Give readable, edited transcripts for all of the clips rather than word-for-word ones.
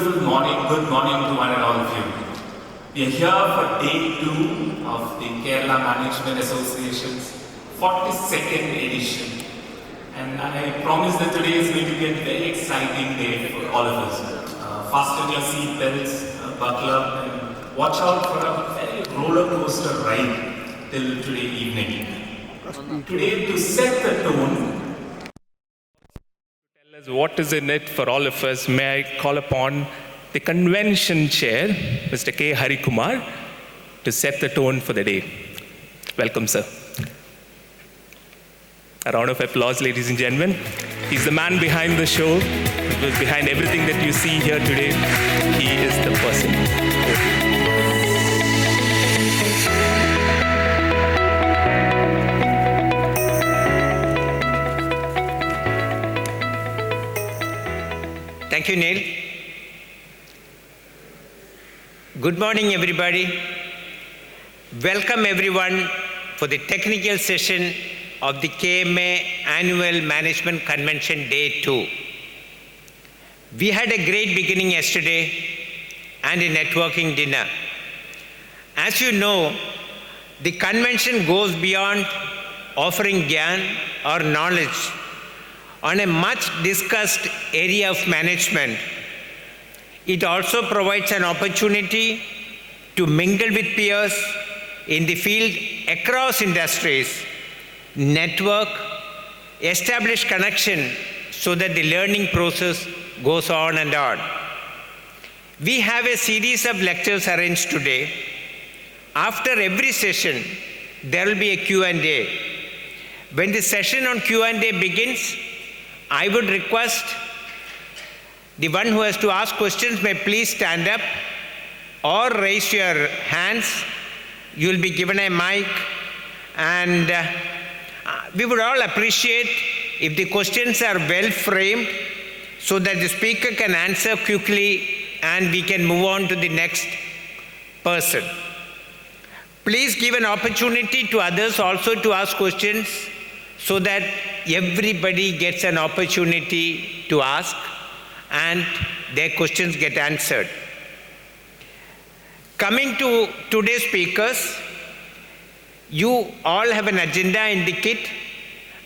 Good morning to one and all of you. We are here for day 2 of the Kerala Management Association's 42nd edition. And I promise that today is going to be a very exciting day for all of us. Fasten your seat belts, buckle up, and watch out for a very roller coaster ride till today evening. Today, to set the tone, what is in it for all of us, may I call upon the convention chair, Mr. K. Harikumar, to set the tone for the day. Welcome, sir. A round of applause, ladies and gentlemen. He's the man behind the show, behind everything that you see here today. He is the person. Thank you, Neil. Good morning, everybody. Welcome, everyone, for the technical session of the KMA Annual Management Convention Day 2. We had a great beginning yesterday and a networking dinner. As you know, the convention goes beyond offering gyan or knowledge on a much discussed area of management. It also provides an opportunity to mingle with peers in the field across industries, network, establish connection so that the learning process goes on and on. We have a series of lectures arranged today. After every session, there will be a Q&A. When the session on Q&A begins, I would request the one who has to ask questions may please stand up or raise your hands. You will be given a mic, and we would all appreciate if the questions are well framed so that the speaker can answer quickly and we can move on to the next person. Please give an opportunity to others also to ask questions so that everybody gets an opportunity to ask and their questions get answered. Coming to today's speakers, you all have an agenda in the kit,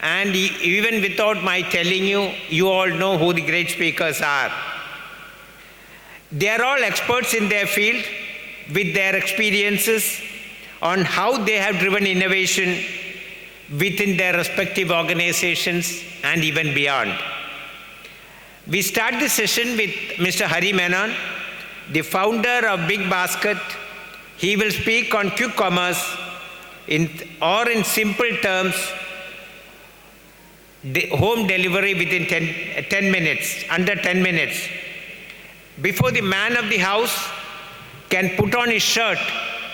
and even without my telling you, you all know who the great speakers are. They are all experts in their field with their experiences on how they have driven innovation within their respective organizations and even beyond. We start the session with Mr. Hari Menon, the founder of BigBasket. He will speak on quick commerce in simple terms, home delivery within 10 minutes, under 10 minutes. Before the man of the house can put on his shirt,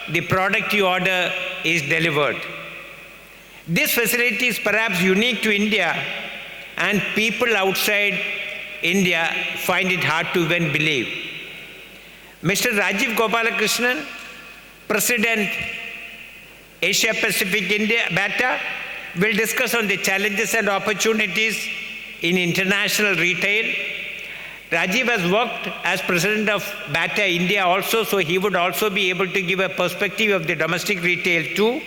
the product you order is delivered. This facility is perhaps unique to India, and people outside India find it hard to even believe. Mr. Rajiv Gopalakrishnan, President, Asia Pacific India, BATA, will discuss on the challenges and opportunities in international retail. Rajiv has worked as President of BATA India also, so he would also be able to give a perspective of the domestic retail too.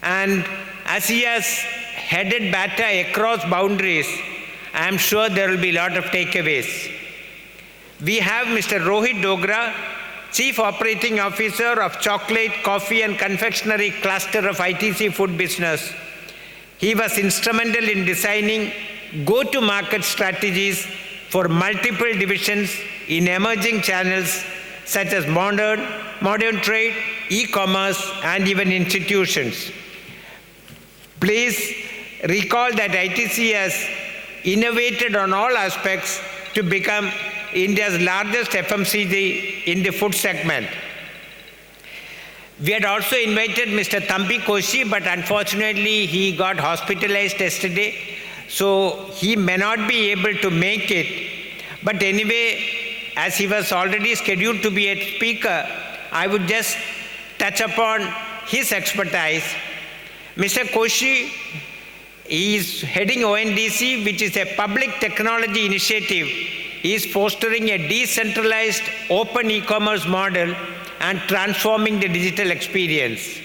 And as he has headed BATA across boundaries, I am sure there will be a lot of takeaways. We have Mr. Rohit Dogra, Chief Operating Officer of Chocolate, Coffee and Confectionery Cluster of ITC Food Business. He was instrumental in designing go-to-market strategies for multiple divisions in emerging channels such as modern trade, e-commerce, and even institutions. Please recall that ITC has innovated on all aspects to become India's largest FMCG in the food segment. We had also invited Mr. Thambi Koshy, but unfortunately he got hospitalized yesterday, so he may not be able to make it. But anyway, as he was already scheduled to be a speaker, I would just touch upon his expertise. Mr. Koshy is heading ONDC, which is a public technology initiative is fostering a decentralized open e-commerce model and transforming the digital experience.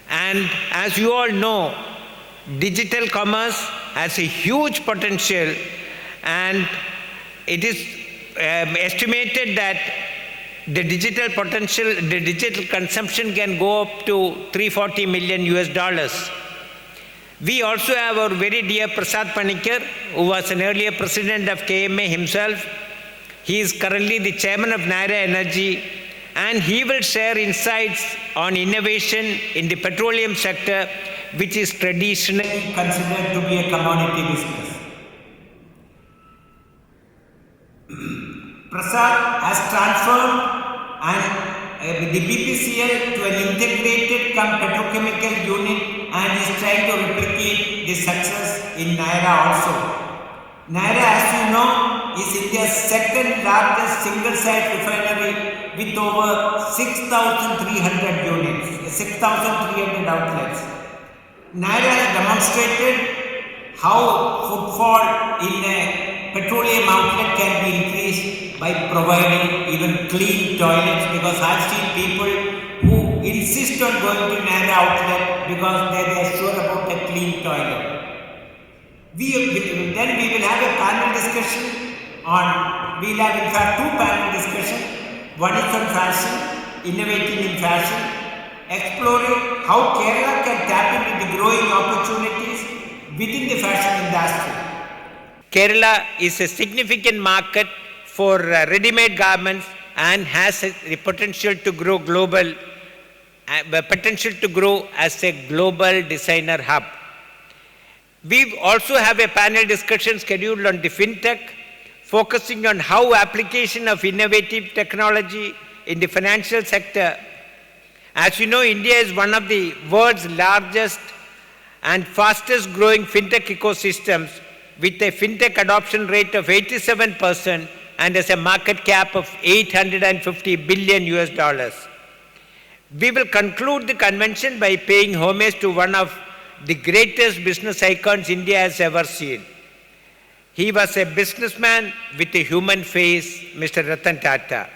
And as you all know, digital commerce has a huge potential, and it is estimated that the digital potential, the digital consumption can go up to $340 million US. We also have our very dear Prasad Panikkar, who was an earlier president of KMA himself. He is currently the chairman of Nair Energy, and he will share insights on innovation in the petroleum sector, which is traditionally considered to be a commodity business. Prasad has transformed the BPCL to an integrated petrochemical unit and is trying to replicate the success in Nair also. Nair, as you know, is India's second largest single-site refinery with over 6,300 units, 6,300 outlets. Nair has demonstrated how footfall in a petroleum outlet can be increased by providing even clean toilets, because I've seen people who insist on going to Nair outlet because they are sure about a clean toilet. Then we will have a panel discussion on, we'll have in fact two panel discussions. One is on fashion, innovating in fashion, exploring how Kerala can tap into the growing opportunities within the fashion industry. Kerala is a significant market for ready-made garments and has the potential to grow as a global designer hub. We also have a panel discussion scheduled on the fintech, focusing on how application of innovative technology in the financial sector. As you know, India is one of the world's largest and fastest growing fintech ecosystems, with a fintech adoption rate of 87% and has a market cap of $850 billion US. We will conclude the convention by paying homage to one of the greatest business icons India has ever seen. He was a businessman with a human face, Mr. Ratan Tata.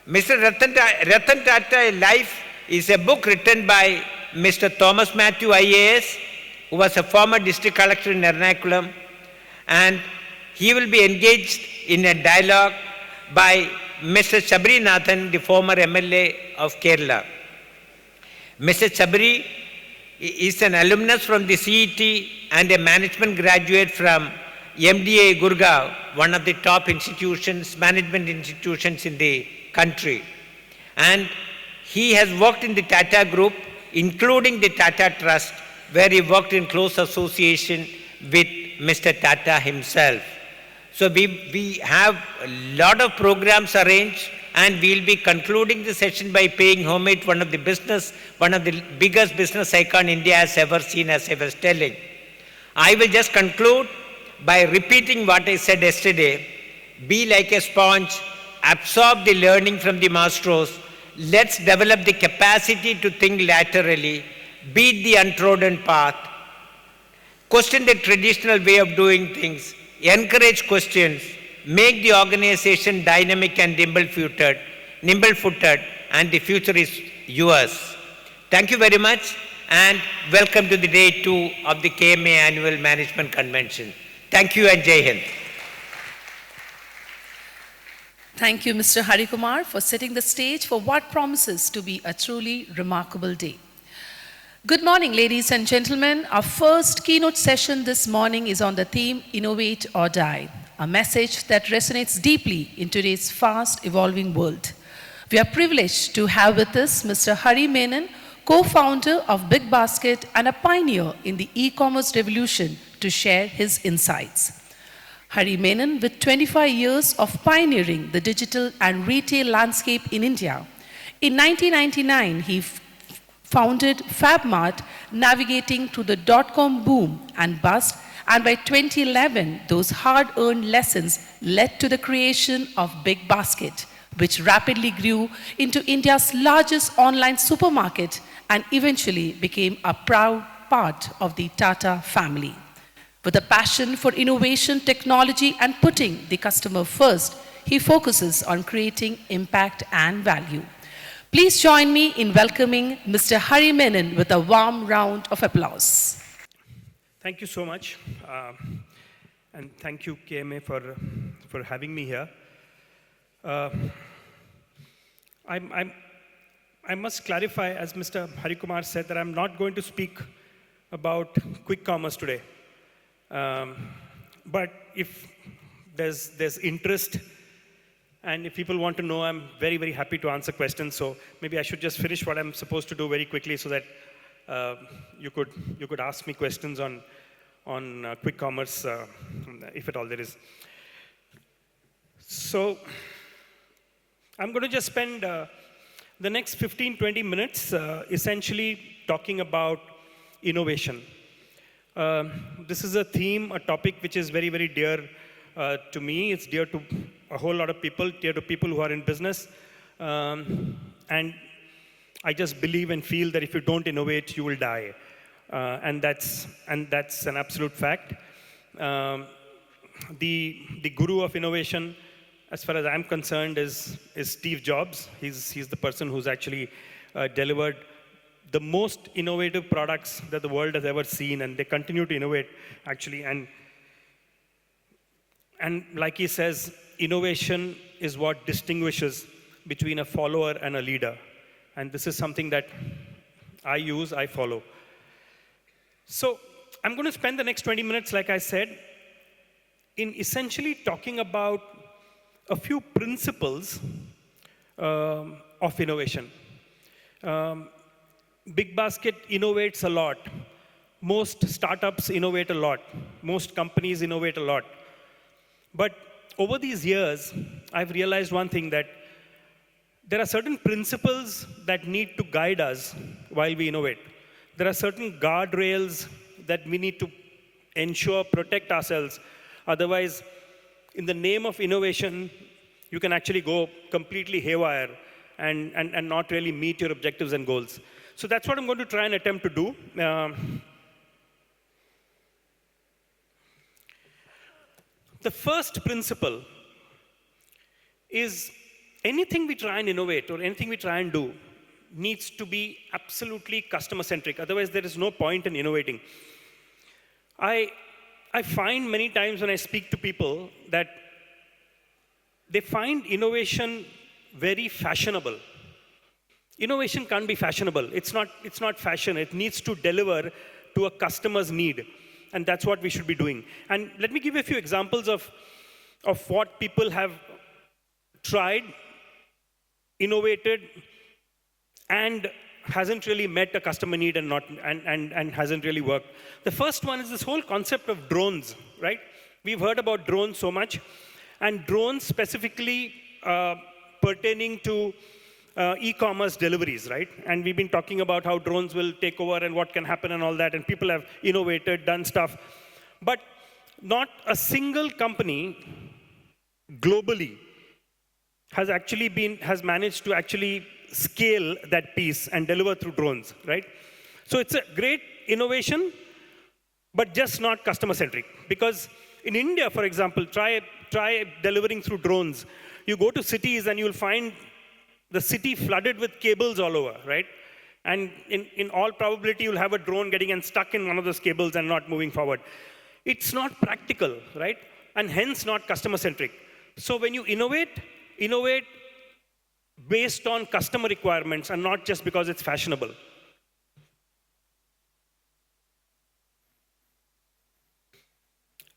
Mr. Ratan Tata Life is a book written by Mr. Thomas Matthew IAS, who was a former district collector in Ernakulam, and he will be engaged in a dialogue by Mr. Sabri Nathan, the former MLA of Kerala. Mr. Sabri is an alumnus from the CET and a management graduate from MDA Gurgaon, one of the top institutions, management institutions in the country. And he has worked in the Tata Group, including the Tata Trust, where he worked in close association with Mr. Tata himself. So we have a lot of programs arranged, and we'll be concluding the session by paying homage to one of the biggest business icon India has ever seen, as I was telling. I will just conclude by repeating what I said yesterday. Be like a sponge, absorb the learning from the maestros. Let's develop the capacity to think laterally, beat the untrodden path, question the traditional way of doing things, encourage questions, make the organization dynamic and nimble-footed, and the future is yours. Thank you very much, and welcome to the day 2 of the KMA Annual Management Convention. Thank you and Jai Hind. Thank you, Mr. Hari Kumar, for setting the stage for what promises to be a truly remarkable day. Good morning, ladies and gentlemen. Our first keynote session this morning is on the theme Innovate or Die, a message that resonates deeply in today's fast evolving world. We are privileged to have with us Mr. Hari Menon, co-founder of BigBasket and a pioneer in the e-commerce revolution, to share his insights. Hari Menon, with 25 years of pioneering the digital and retail landscape in India. In 1999, he founded FabMart, navigating through the dot-com boom and bust, and by 2011, those hard-earned lessons led to the creation of BigBasket, which rapidly grew into India's largest online supermarket and eventually became a proud part of the Tata family. With a passion for innovation, technology, and putting the customer first, he focuses on creating impact and value. Please join me in welcoming Mr. Hari Menon with a warm round of applause. Thank you so much. And thank you, KMA, for having me here. I must clarify, as Mr. Hari Kumar said, that I'm not going to speak about quick commerce today. But if there's interest, and if people want to know, I'm very, very happy to answer questions. So maybe I should just finish what I'm supposed to do very quickly so that you could ask me questions on quick commerce, if at all there is. So I'm going to just spend the next 15-20 minutes essentially talking about innovation. This is a theme, a topic which is very, very dear to me. It's dear to a whole lot of people, dear to people who are in business. And I just believe and feel that if you don't innovate, you will die. And that's an absolute fact. The guru of innovation, as far as I'm concerned, is Steve Jobs. He's the person who's actually delivered the most innovative products that the world has ever seen, and they continue to innovate, actually. And like he says, innovation is what distinguishes between a follower and a leader. And this is something that I use, I follow. So I'm going to spend the next 20 minutes, like I said, in essentially talking about a few principles of innovation. BigBasket innovates a lot. Most startups innovate a lot. Most companies innovate a lot. But over these years, I've realized one thing, that there are certain principles that need to guide us while we innovate. There are certain guardrails that we need to ensure, protect ourselves. Otherwise, in the name of innovation, you can actually go completely haywire and not really meet your objectives and goals. So that's what I'm going to try and attempt to do. The first principle is anything we try and innovate or anything we try and do needs to be absolutely customer-centric. Otherwise, there is no point in innovating. I find many times when I speak to people that they find innovation very fashionable. Innovation can't be fashionable. It's not fashion. It needs to deliver to a customer's need. And that's what we should be doing. And let me give you a few examples of what people have tried, innovated, and hasn't really met a customer need and hasn't really worked. The first one is this whole concept of drones, right? We've heard about drones so much. And drones specifically pertaining to e-commerce deliveries, right? And we've been talking about how drones will take over and what can happen and all that. And people have innovated, done stuff. But not a single company globally has managed to actually scale that piece and deliver through drones, right? So it's a great innovation, but just not customer-centric. Because in India, for example, try delivering through drones. You go to cities and you'll find the city flooded with cables all over, right? And in all probability, you'll have a drone getting stuck in one of those cables and not moving forward. It's not practical, right? And hence not customer-centric. So when you innovate based on customer requirements and not just because it's fashionable.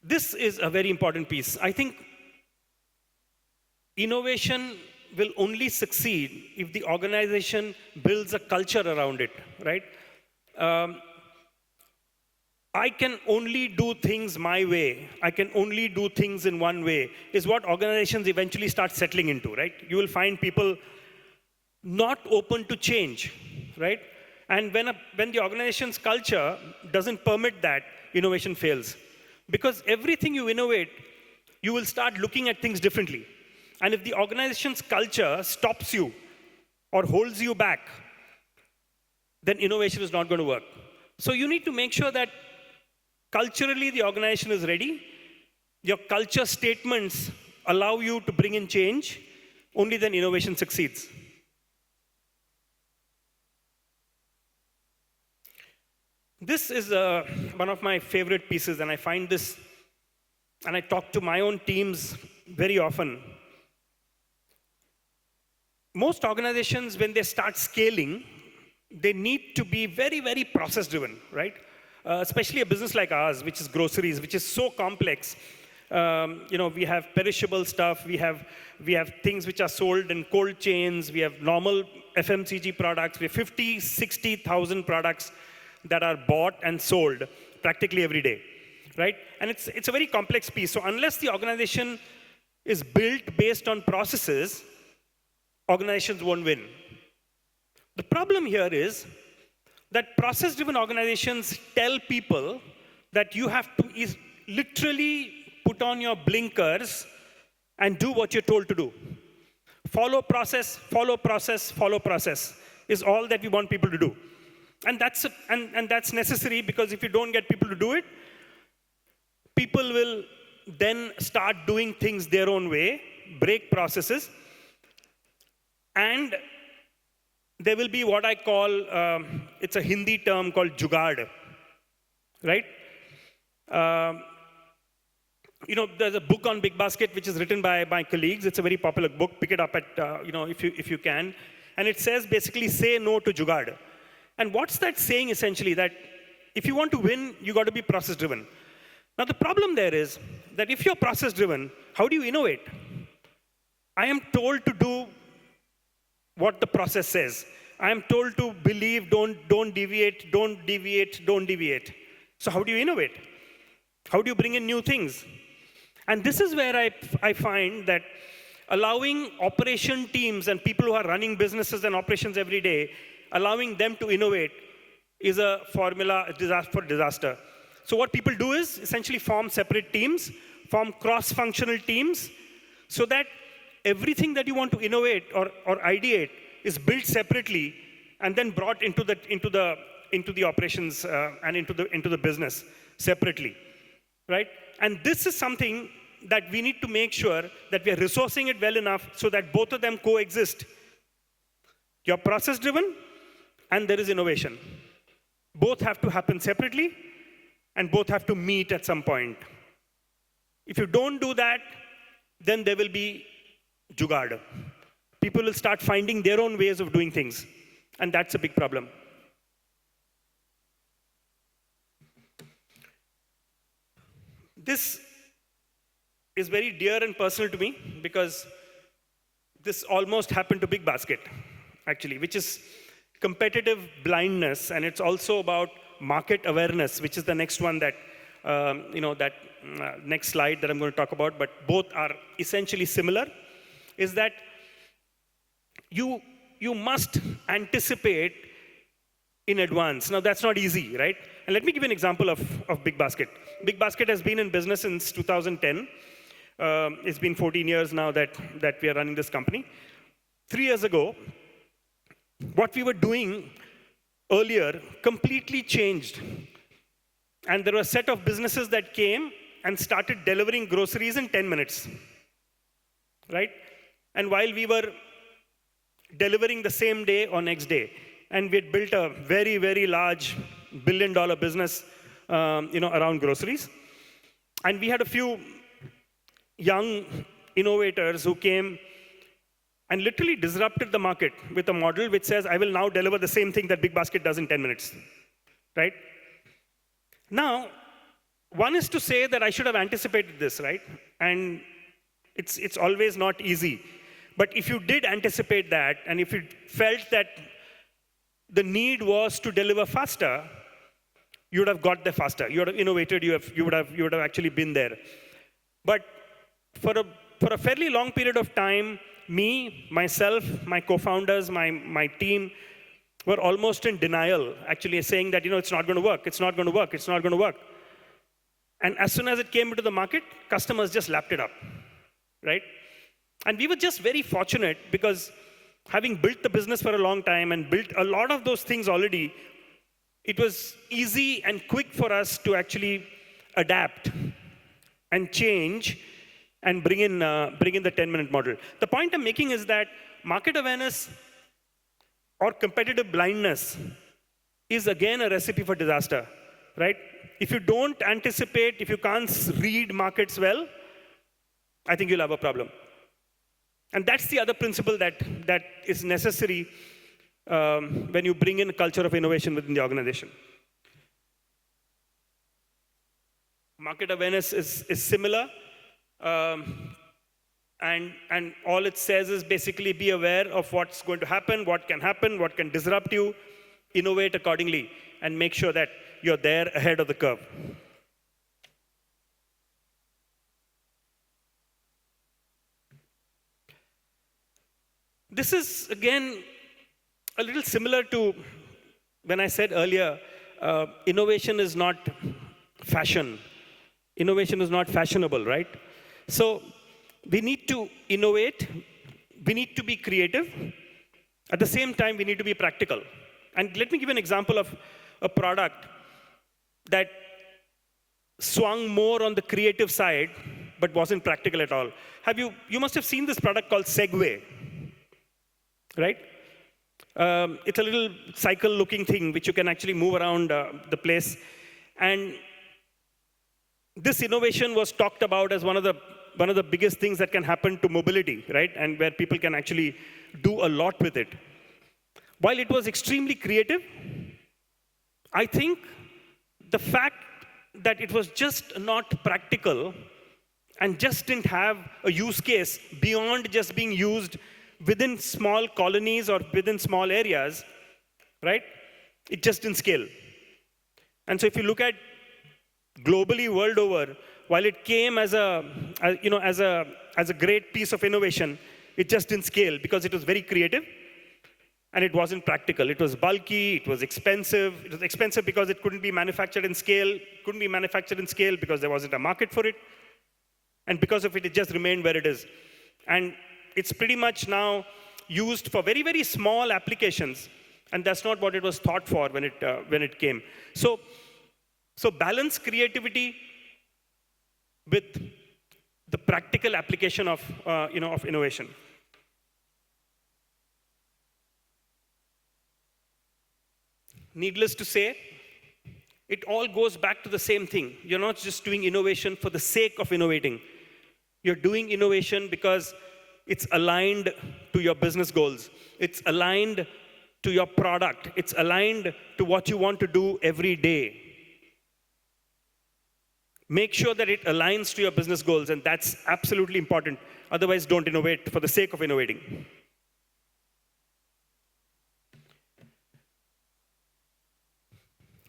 This is a very important piece. I think innovation will only succeed if the organization builds a culture around it, right? I can only do things my way. I can only do things in one way is what organizations eventually start settling into, right? You will find people not open to change, right? And when the organization's culture doesn't permit that, innovation fails. Because everything you innovate, you will start looking at things differently. And if the organization's culture stops you or holds you back, then innovation is not going to work. So you need to make sure that Culturally, the organization is ready. Your culture statements allow you to bring in change. Only then innovation succeeds. This is one of my favorite pieces, and I find this, and I talk to my own teams very often. Most organizations, when they start scaling, they need to be very, very process-driven, right? Especially a business like ours, which is groceries, which is so complex. We have perishable stuff, we have things which are sold in cold chains, we have normal FMCG products, we have 50, 60,000 products that are bought and sold practically every day, right? And it's a very complex piece. So unless the organization is built based on processes, organizations won't win. The problem here is that process-driven organizations tell people that you have to literally put on your blinkers and do what you're told to do. Follow process, follow process, follow process is all that we want people to do. And that's necessary, because if you don't get people to do it, people will then start doing things their own way, break processes, and there will be what I call, it's a Hindi term called jugaad, right? There's a book on BigBasket which is written by my colleagues. It's a very popular book. Pick it up at, if you can. And it says basically, say no to jugaad. And what's that saying essentially? That if you want to win, you got to be process-driven. Now the problem there is that if you're process-driven, how do you innovate? I am told to do what the process says. I am told to believe, don't deviate, don't deviate, don't deviate. So how do you innovate? How do you bring in new things? And this is where I find that allowing operation teams and people who are running businesses and operations every day, allowing them to innovate is a formula for disaster. So what people do is essentially form separate teams, form cross-functional teams, so that everything that you want to innovate or ideate is built separately and then brought into the operations and into the business separately, right? And this is something that we need to make sure that we are resourcing it well enough so that both of them coexist. You're process-driven, and there is innovation. Both have to happen separately, and both have to meet at some point. If you don't do that, then there will be jugaad. People will start finding their own ways of doing things, and that's a big problem. This is very dear and personal to me because this almost happened to BigBasket, actually, which is competitive blindness, and it's also about market awareness, which is the next one that, next slide that I'm going to talk about, but both are essentially similar, is that you must anticipate in advance. Now, that's not easy, right? And let me give you an example of BigBasket. BigBasket has been in business since 2010. It's been 14 years now that we are running this company. 3 years ago, what we were doing earlier completely changed. And there were a set of businesses that came and started delivering groceries in 10 minutes, right? And while we were delivering the same day or next day, and we had built a very, very large billion-dollar business, around groceries. And we had a few young innovators who came and literally disrupted the market with a model which says, I will now deliver the same thing that BigBasket does in 10 minutes, right? Now, one is to say that I should have anticipated this, right? And it's always not easy. But if you did anticipate that, and if you felt that the need was to deliver faster, you would have got there faster. You would have innovated, you would have actually been there. But for a fairly long period of time, me, myself, my co-founders, my team were almost in denial, actually saying that, it's not going to work, it's not going to work, it's not going to work. And as soon as it came into the market, customers just lapped it up, right? And we were just very fortunate because having built the business for a long time and built a lot of those things already, it was easy and quick for us to actually adapt, and change, and bring in the 10-minute model. The point I'm making is that market awareness or competitive blindness is again a recipe for disaster, right? If you don't anticipate, if you can't read markets well, I think you'll have a problem. And that's the other principle that is necessary when you bring in a culture of innovation within the organization. Market awareness is similar. And all it says is basically be aware of what's going to happen, what can disrupt you, innovate accordingly, and make sure that you're there ahead of the curve. This is, again, a little similar to when I said earlier, innovation is not fashion. Innovation is not fashionable, right? So we need to innovate, we need to be creative. At the same time, we need to be practical. And let me give an example of a product that swung more on the creative side, but wasn't practical at all. You must have seen this product called Segway, right? It's a little cycle-looking thing which you can actually move around the place. And this innovation was talked about as one of the biggest things that can happen to mobility, right? And where people can actually do a lot with it. While it was extremely creative, I think the fact that it was just not practical and just didn't have a use case beyond just being used within small colonies or within small areas, right? It just didn't scale. And so if you look at globally, world over, while it came as a great piece of innovation, it just didn't scale because it was very creative and it wasn't practical. It was bulky, it was expensive. It was expensive because it couldn't be manufactured in scale, couldn't be manufactured in scale because there wasn't a market for it. And because of it, it just remained where it is. And it's pretty much now used for very, very small applications. And that's not what it was thought for when it came. So balance creativity with the practical application of innovation. Needless to say, it all goes back to the same thing. You're not just doing innovation for the sake of innovating. You're doing innovation because it's aligned to your business goals. It's aligned to your product. It's aligned to what you want to do every day. Make sure that it aligns to your business goals, and that's absolutely important. Otherwise, don't innovate for the sake of innovating.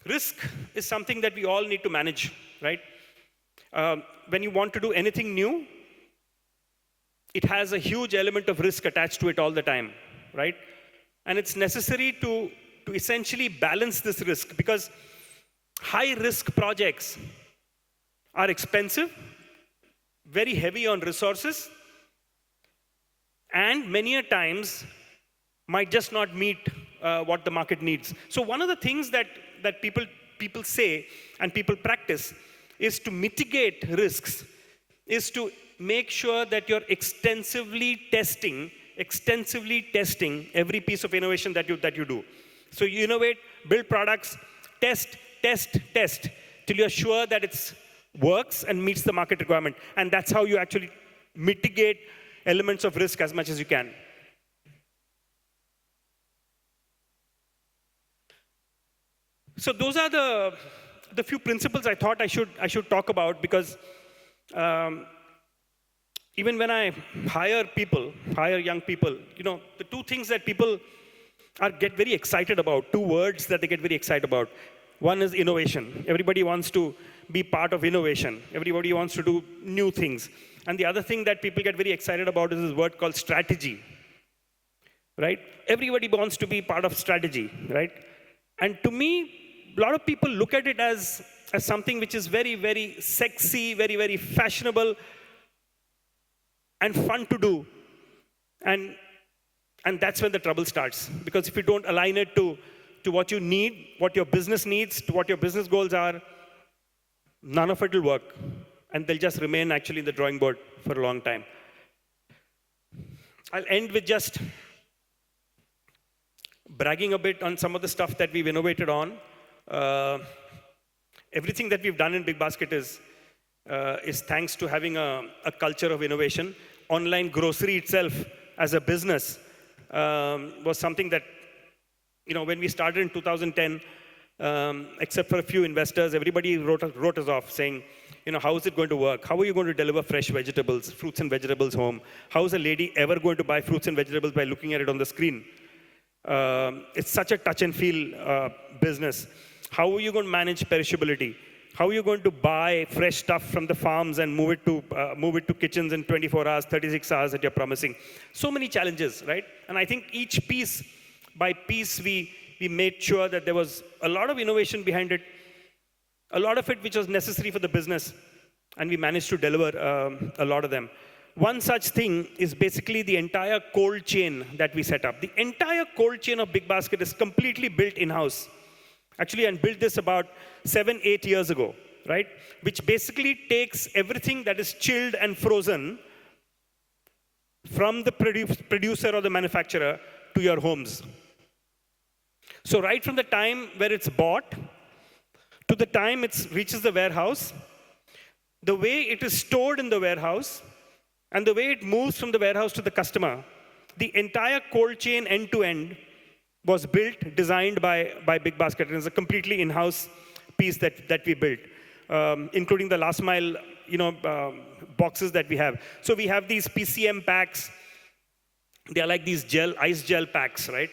Risk is something that we all need to manage, right? When you want to do anything new, it has a huge element of risk attached to it all the time, right? And it's necessary to essentially balance this risk, because high-risk projects are expensive, very heavy on resources, and many a times might just not meet what the market needs. So one of the things that people say and people practice is to mitigate risks, is to make sure that you're extensively testing every piece of innovation that you do. So you innovate, build products, test, till you're sure that it works and meets the market requirement. And that's how you actually mitigate elements of risk as much as you can. So those are the few principles I thought I should talk about, because even when I hire young people, the two things that people get very excited about, two words that they get very excited about. One is innovation. Everybody wants to be part of innovation. Everybody wants to do new things. And the other thing that people get very excited about is this word called strategy, right? Everybody wants to be part of strategy, right? And to me, a lot of people look at it as something which is very, very sexy, very, very fashionable, and fun to do. And that's when the trouble starts. Because if you don't align it to what you need, what your business needs, to what your business goals are, none of it will work. And they'll just remain actually in the drawing board for a long time. I'll end with just bragging a bit on some of the stuff that we've innovated on. Everything that we've done in BigBasket is thanks to having a culture of innovation. Online grocery itself as a business was something that, when we started in 2010, except for a few investors, everybody wrote us off saying, how is it going to work? How are you going to deliver fresh vegetables, fruits and vegetables home? How is a lady ever going to buy fruits and vegetables by looking at it on the screen? It's such a touch and feel business. How are you going to manage perishability? How are you going to buy fresh stuff from the farms and move it to kitchens in 24 hours, 36 hours that you're promising? So many challenges, right? And I think each piece by piece, we made sure that there was a lot of innovation behind it, a lot of it which was necessary for the business, and we managed to deliver a lot of them. One such thing is basically the entire cold chain that we set up. The entire cold chain of BigBasket is completely built in-house. Actually, I built this about 7-8 years ago, right? Which basically takes everything that is chilled and frozen from the producer or the manufacturer to your homes. So right from the time where it's bought to the time it reaches the warehouse, the way it is stored in the warehouse, and the way it moves from the warehouse to the customer, the entire cold chain end-to-end was built, designed by BigBasket. It is a completely in-house piece that we built, including the last mile boxes that we have. So we have these PCM packs. They are like these ice gel packs, right?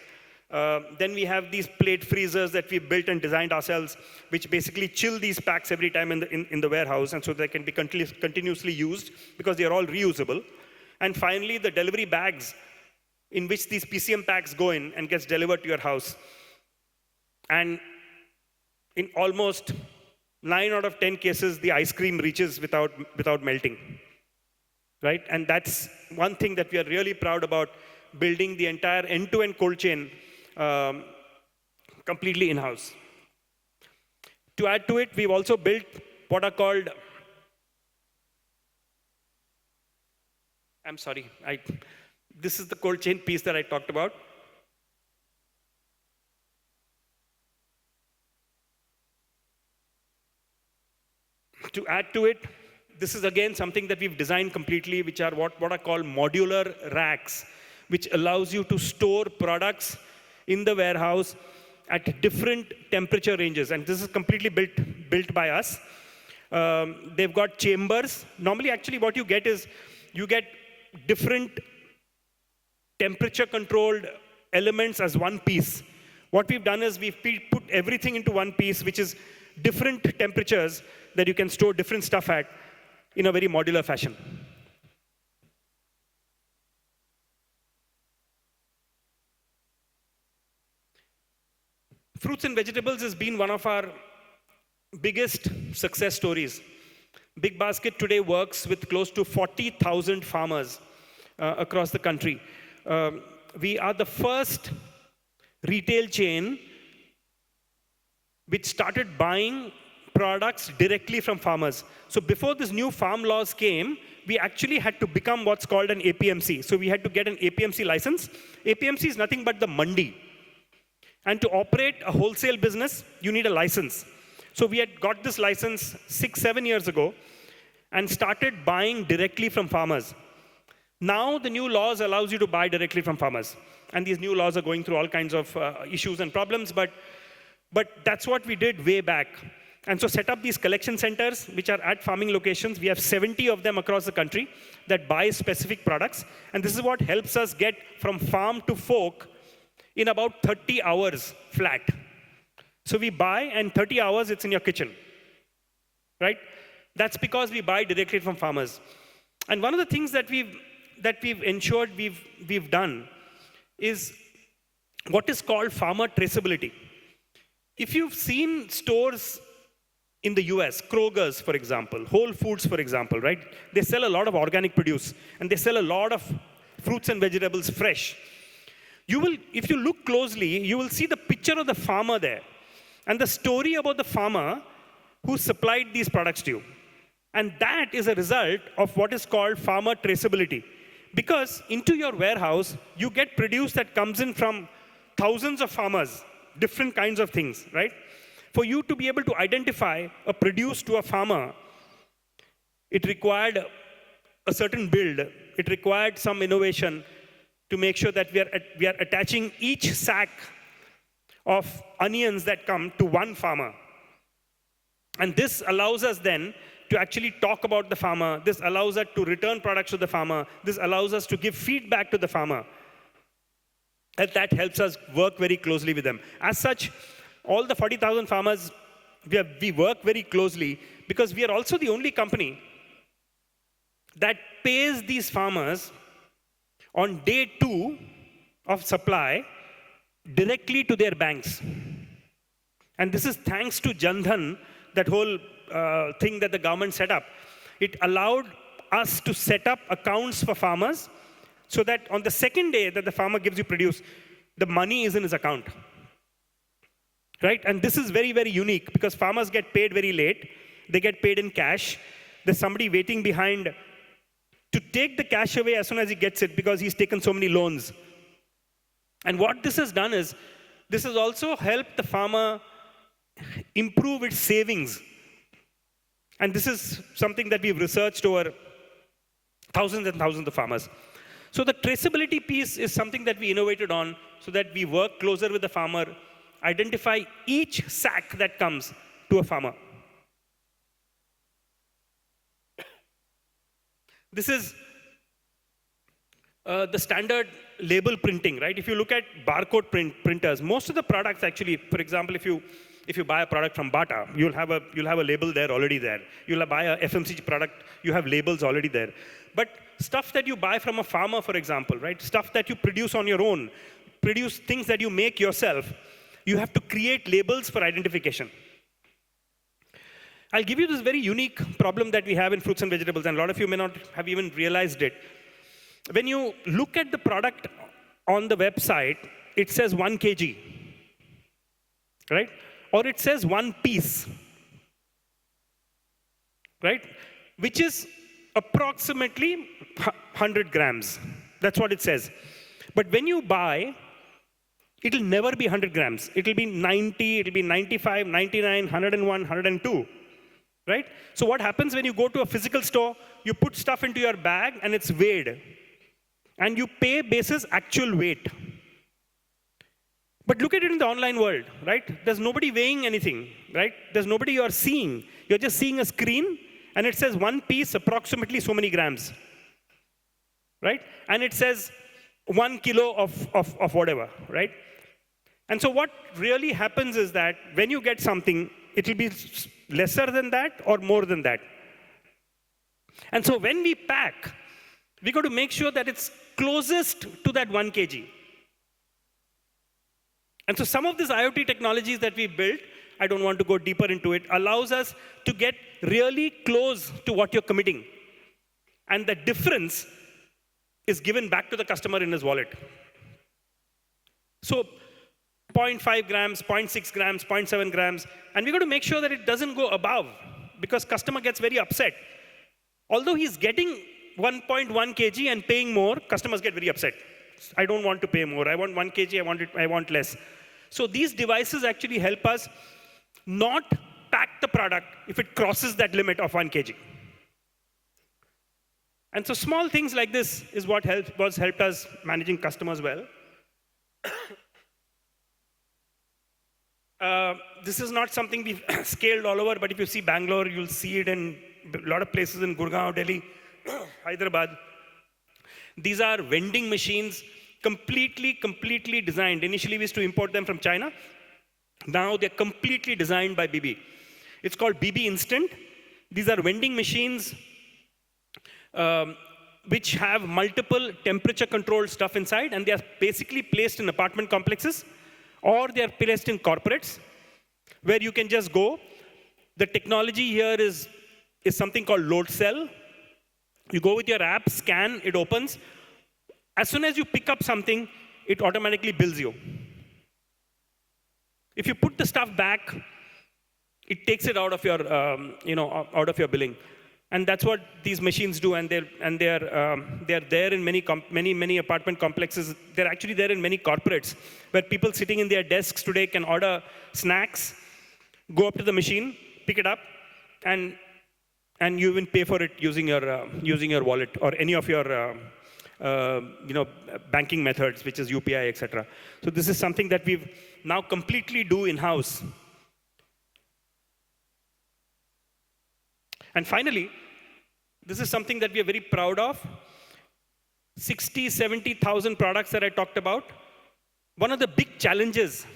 Then we have these plate freezers that we built and designed ourselves, which basically chill these packs every time in the warehouse, and so they can be continuously used because they are all reusable. And finally, the delivery bags in which these PCM packs go in and gets delivered to your house. And in almost 9 out of 10 cases, the ice cream reaches without melting, right? And that's one thing that we are really proud about, building the entire end-to-end cold chain completely in-house. To add to it, we've also built what are called, this is the cold chain piece that I talked about. To add to it, this is again something that we've designed completely, which are what are called modular racks, which allows you to store products in the warehouse at different temperature ranges. And this is completely built by us. They've got chambers. Normally, actually, what you get is you get different temperature-controlled elements as one piece. What we've done is we've put everything into one piece, which is different temperatures that you can store different stuff at in a very modular fashion. Fruits and vegetables has been one of our biggest success stories. BigBasket today works with close to 40,000 farmers across the country. We are the first retail chain which started buying products directly from farmers. So before this new farm laws came, we actually had to become what's called an APMC. So we had to get an APMC license. APMC is nothing but the mandi. And to operate a wholesale business, you need a license. So we had got this license 6-7 years ago and started buying directly from farmers. Now the new laws allows you to buy directly from farmers. And these new laws are going through all kinds of issues and problems, but that's what we did way back. And so set up these collection centers, which are at farming locations. We have 70 of them across the country that buy specific products. And this is what helps us get from farm to fork in about 30 hours flat. So we buy, and 30 hours, it's in your kitchen, right? That's because we buy directly from farmers. And one of the things that we've ensured we've done is what is called farmer traceability. If you've seen stores in the US, Kroger's, for example, Whole Foods, for example, right? They sell a lot of organic produce, and they sell a lot of fruits and vegetables fresh. If you look closely, you will see the picture of the farmer there. And the story about the farmer who supplied these products to you. And that is a result of what is called farmer traceability. Because into your warehouse, you get produce that comes in from thousands of farmers, different kinds of things, right? For you to be able to identify a produce to a farmer, it required a certain build. It required some innovation to make sure that we are attaching each sack of onions that come to one farmer. And this allows us then to actually talk about the farmer. This allows us to return products to the farmer. This allows us to give feedback to the farmer. And that helps us work very closely with them. As such, all the 40,000 farmers, we work very closely because we are also the only company that pays these farmers on day 2 of supply directly to their banks. And this is thanks to Jan Dhan, that whole thing that the government set up. It allowed us to set up accounts for farmers so that on the second day that the farmer gives you produce, the money is in his account. Right? And this is very, very unique because farmers get paid very late. They get paid in cash. There's somebody waiting behind to take the cash away as soon as he gets it because he's taken so many loans. And what this has done is, this has also helped the farmer improve its savings. And this is something that we've researched over thousands and thousands of farmers. So the traceability piece is something that we innovated on so that we work closer with the farmer, identify each sack that comes to a farmer. This is the standard label printing, right? If you look at barcode printers, most of the products actually, for example, if you buy a product from Bata, you'll have a label there already there. You'll buy a FMCG product, you have labels already there. But stuff that you buy from a farmer, for example, right? Stuff that you produce on your own, produce things that you make yourself, you have to create labels for identification. I'll give you this very unique problem that we have in fruits and vegetables, and a lot of you may not have even realized it. When you look at the product on the website, it says 1 kg, right? Or it says 1 piece, right? Which is approximately 100 grams. That's what it says. But when you buy, it'll never be 100 grams. It'll be 90, it'll be 95, 99, 101, 102. Right? So what happens when you go to a physical store, you put stuff into your bag and it's weighed. And you pay basis actual weight. But look at it in the online world, right? There's nobody weighing anything, right? There's nobody you're seeing. You're just seeing a screen and it says 1 piece, approximately so many grams. Right? And it says 1 kilo of whatever, right? And so what really happens is that when you get something, it will be lesser than that or more than that. And so when we pack, we got to make sure that it's closest to that 1 kg. And so some of these IoT technologies that we built, I don't want to go deeper into it, allows us to get really close to what you're committing. And the difference is given back to the customer in his wallet. So 0.5 grams, 0.6 grams, 0.7 grams, and we got to make sure that it doesn't go above because customer gets very upset. Although he's getting 1.1 kg and paying more, customers get very upset. I don't want to pay more. I want 1 kg, I want less. So these devices actually help us not pack the product if it crosses that limit of 1 kg. And so small things like this is what helped us managing customers well. This is not something we've scaled all over, but if you see Bangalore, you'll see it in a lot of places in Gurgaon, Delhi, Hyderabad. These are vending machines, completely designed. Initially, we used to import them from China. Now they're completely designed by BB. It's called BB Instant. These are vending machines which have multiple temperature-controlled stuff inside, and they are basically placed in apartment complexes, or they are placed in corporates, where you can just go. The technology here is something called load cell. You go with your app, scan, it opens. As soon as you pick up something, it automatically bills you. If you put the stuff back, it takes it out of your, out of your billing. And that's what these machines do, and they're there in many apartment complexes. They're actually there in many corporates, where people sitting in their desks today can order snacks, go up to the machine, pick it up, and you even pay for it using your wallet or any of your banking methods, which is UPI, etc. So this is something that we've now completely do in-house. And finally, this is something that we are very proud of. 60, 70,000 products that I talked about. One of the big challenges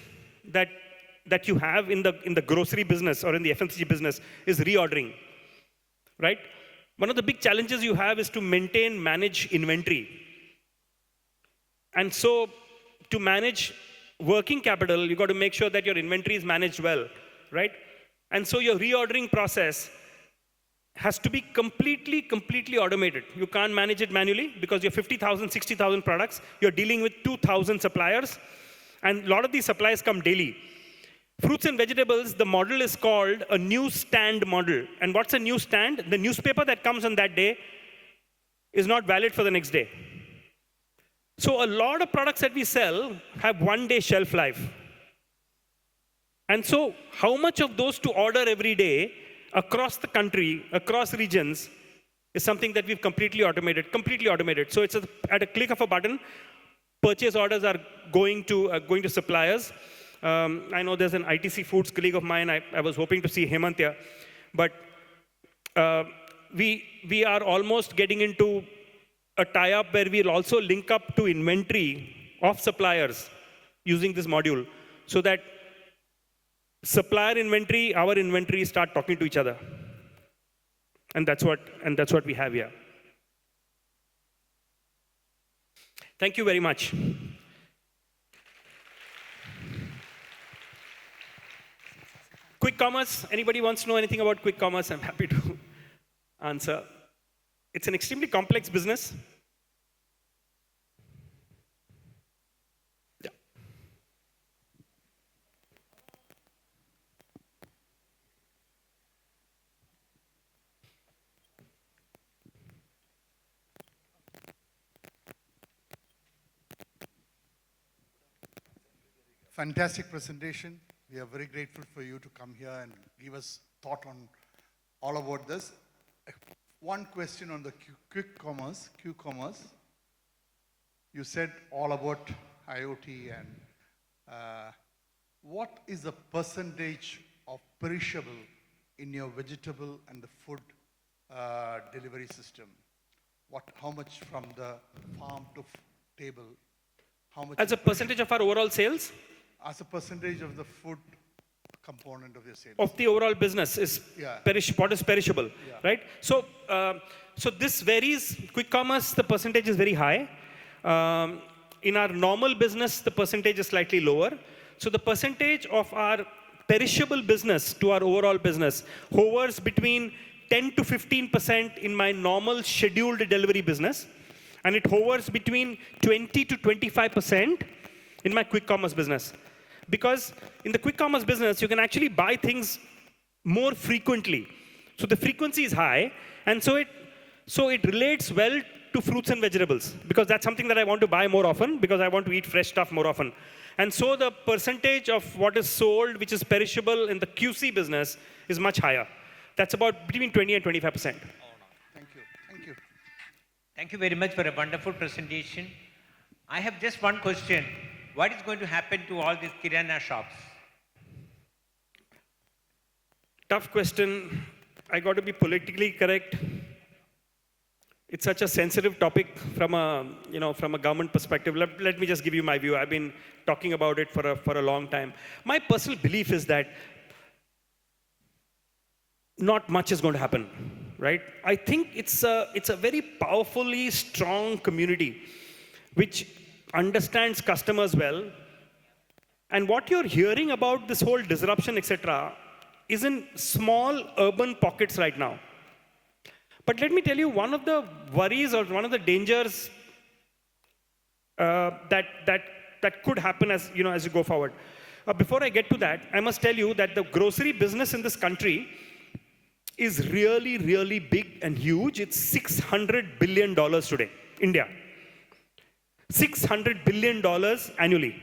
that you have in the grocery business or in the FMCG business is reordering, right? One of the big challenges you have is to manage inventory. And so to manage working capital, you've got to make sure that your inventory is managed well, right? And so your reordering process has to be completely automated. You can't manage it manually because you have 50,000, 60,000 products. You're dealing with 2,000 suppliers, and a lot of these suppliers come daily. Fruits and vegetables, the model is called a newsstand model. And what's a newsstand? The newspaper that comes on that day is not valid for the next day. So a lot of products that we sell have one-day shelf life. And so how much of those to order every day across the country, across regions, is something that we've completely automated. So it's at a click of a button, purchase orders are going to suppliers. I know there's an ITC Foods colleague of mine. I was hoping to see Hemant here. But we are almost getting into a tie-up where we'll also link up to inventory of suppliers using this module, so that supplier inventory, our inventory start talking to each other. And that's what we have here. Thank you very much. Quick commerce. Anybody wants to know anything about quick commerce? I'm happy to answer. It's an extremely complex business. Yeah. Fantastic presentation. We are very grateful for you to come here and give us thought on all about this. One question on the quick commerce, Q-commerce. You said all about IoT, and what is the percentage of perishable in your vegetable and the food delivery system? How much from the farm to table? How much as a percentage of our overall sales? As a percentage of the food component of your sales. Of the overall business is what is perishable, right? So, so this varies. Quick commerce, the percentage is very high. In our normal business, the percentage is slightly lower. So the percentage of our perishable business to our overall business hovers between 10 to 15% in my normal scheduled delivery business, and it hovers between 20 to 25% in my quick commerce business. Because in the quick commerce business, you can actually buy things more frequently. So the frequency is high, and so it relates well to fruits and vegetables, because that's something that I want to buy more often, because I want to eat fresh stuff more often. And so the percentage of what is sold, which is perishable in the QC business, is much higher. That's about between 20 and 25%. Thank you. Thank you. Thank you very much for a wonderful presentation. I have just one question. What is going to happen to all these kirana shops? Tough question. I got to be politically correct. It's such a sensitive topic from a government perspective. Let me just give you my view. I've been talking about it for a long time. My personal belief is that not much is going to happen, right? I think it's a very powerfully strong community which understands customers well. And what you're hearing about this whole disruption, etc., is in small urban pockets right now. But let me tell you, one of the worries or one of the dangers that could happen as you go forward. Before I get to that, I must tell you that the grocery business in this country is really, really big and huge. It's $600 billion today, India. $600 billion annually.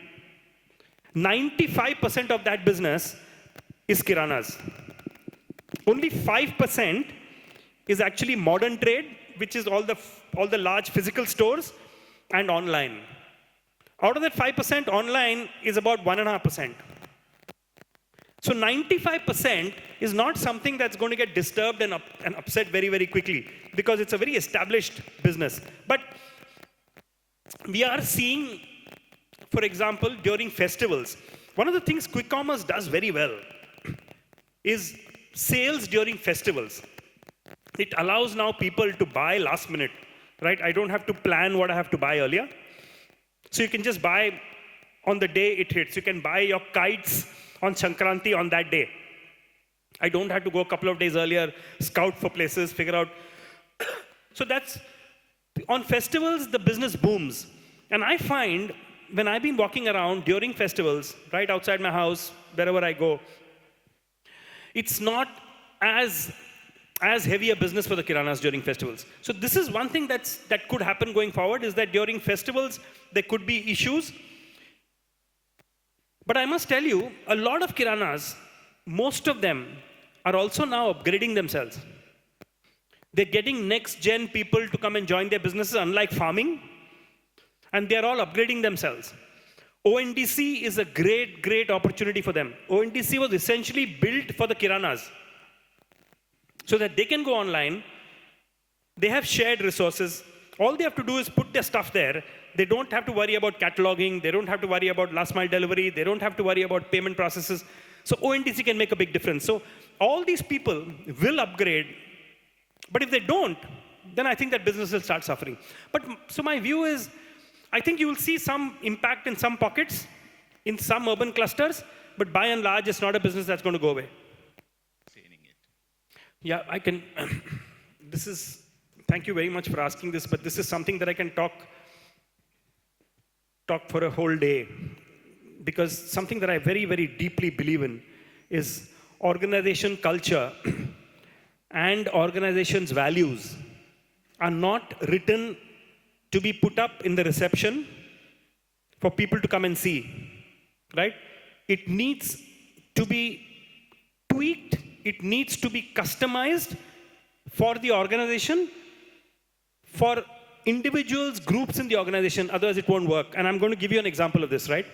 95% of that business is kiranas. Only 5% is actually modern trade, which is all the large physical stores, and online. Out of that 5%, online is about 1.5%. So 95% is not something that's going to get disturbed and upset very, very quickly, because it's a very established business. But we are seeing, for example, during festivals, one of the things quick commerce does very well is sales during festivals. It allows now people to buy last minute, right? I don't have to plan what I have to buy earlier. So you can just buy on the day it hits. You can buy your kites on Sankranti on that day. I don't have to go a couple of days earlier, scout for places, figure out. So that's, on festivals, the business booms. And I find, when I've been walking around during festivals, right outside my house, wherever I go, it's not as heavy a business for the kiranas during festivals. So this is one thing that could happen going forward, is that during festivals, there could be issues. But I must tell you, a lot of kiranas, most of them are also now upgrading themselves. They're getting next-gen people to come and join their businesses, unlike farming, and they're all upgrading themselves. ONDC is a great, great opportunity for them. ONDC was essentially built for the kiranas, so that they can go online. They have shared resources. All they have to do is put their stuff there. They don't have to worry about cataloging. They don't have to worry about last mile delivery. They don't have to worry about payment processes. So ONDC can make a big difference. So all these people will upgrade. But if they don't, then I think that business will start suffering. But so my view is, I think you will see some impact in some pockets, in some urban clusters, but by and large, it's not a business that's going to go away. Yeah, I can. Thank you very much for asking this, but this is something that I can talk for a whole day. Because something that I very, very deeply believe in is organization culture and organization's values are not written to be put up in the reception for people to come and see, right? It needs to be tweaked. It needs to be customized for the organization, for individuals, groups in the organization, otherwise it won't work. And I'm going to give you an example of this, right?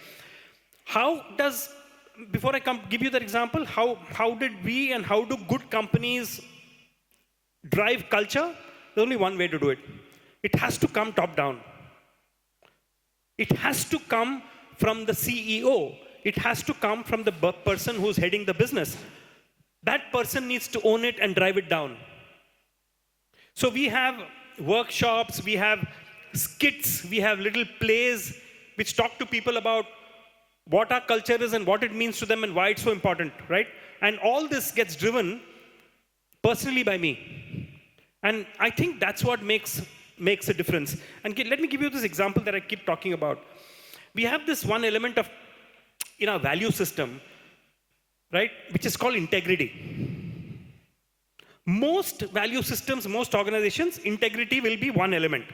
Before I give you that example, how did we and how do good companies drive culture? There's only one way to do it. It has to come top down. It has to come from the CEO. It has to come from the person who's heading the business. That person needs to own it and drive it down. So we have workshops, we have skits, we have little plays which talk to people about what our culture is and what it means to them and why it's so important, right? And all this gets driven personally by me. And I think that's what makes a difference. And let me give you this example that I keep talking about. We have this one element in our value system, right, which is called integrity. Most value systems, most organizations, integrity will be one element.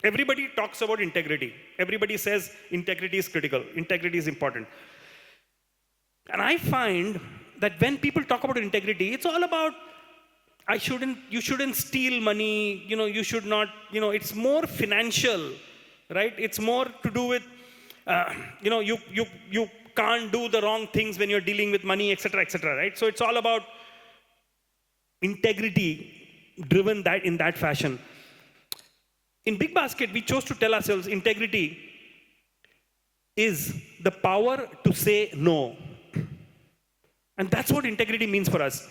Everybody talks about integrity. Everybody says integrity is critical, integrity is important. And I find that when people talk about integrity, it's all about, you shouldn't steal money, you should not, it's more financial, right? It's more to do with, you can't do the wrong things when you're dealing with money, etc., right? So it's all about integrity driven in that fashion. In BigBasket, we chose to tell ourselves integrity is the power to say no. And that's what integrity means for us.